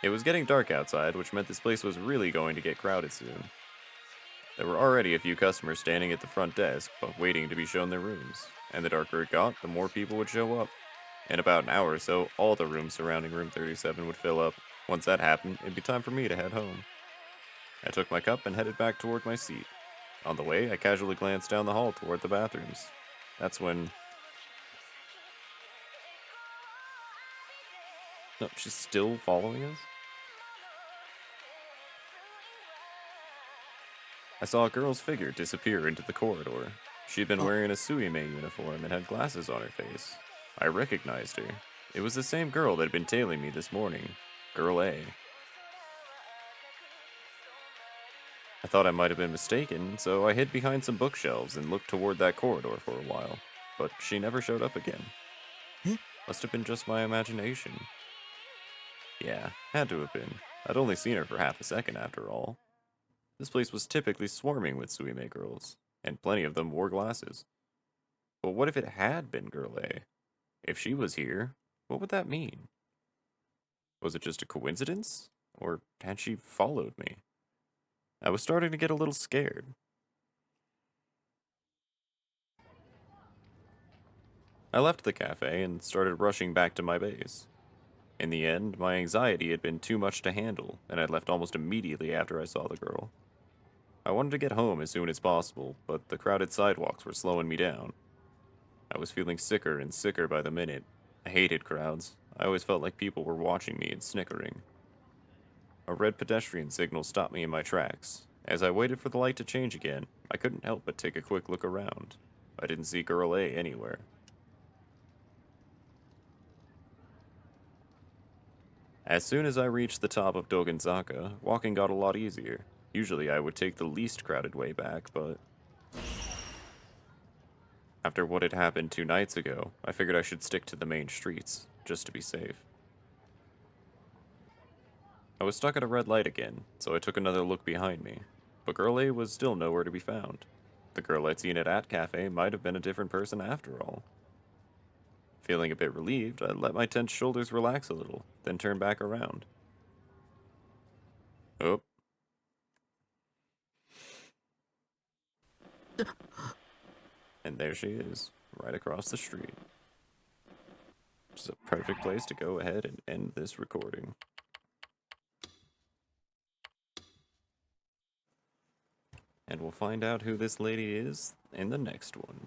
It was getting dark outside, which meant this place was really going to get crowded soon. There were already a few customers standing at the front desk, but waiting to be shown their rooms, and the darker it got, the more people would show up. In about an hour or so, all the rooms surrounding room 37 would fill up. Once that happened, it'd be time for me to head home. I took my cup and headed back toward my seat. On the way, I casually glanced down the hall toward the bathrooms. That's when... No, she's still following us? I saw a girl's figure disappear into the corridor. She'd been wearing a Suime uniform and had glasses on her face. I recognized her. It was the same girl that had been tailing me this morning. Girl A. I thought I might have been mistaken, so I hid behind some bookshelves and looked toward that corridor for a while. But she never showed up again. Must have been just my imagination. Yeah, had to have been. I'd only seen her for half a second after all. This place was typically swarming with Suime girls, and plenty of them wore glasses. But what if it had been Girl A? If she was here, what would that mean? Was it just a coincidence? Or had she followed me? I was starting to get a little scared. I left the cafe and started rushing back to my base. In the end, my anxiety had been too much to handle, and I left almost immediately after I saw the girl. I wanted to get home as soon as possible, but the crowded sidewalks were slowing me down. I was feeling sicker and sicker by the minute. I hated crowds. I always felt like people were watching me and snickering. A red pedestrian signal stopped me in my tracks. As I waited for the light to change again, I couldn't help but take a quick look around. I didn't see Girl A anywhere. As soon as I reached the top of Dogenzaka, walking got a lot easier. Usually I would take the least crowded way back, but... After what had happened 2 nights ago, I figured I should stick to the main streets, just to be safe. I was stuck at a red light again, so I took another look behind me. But Girl A was still nowhere to be found. The girl I'd seen at Cafe might have been a different person after all. Feeling a bit relieved, I let my tense shoulders relax a little, then turned back around. Oh. And there she is, right across the street. Which is a perfect place to go ahead and end this recording. And we'll find out who this lady is in the next one.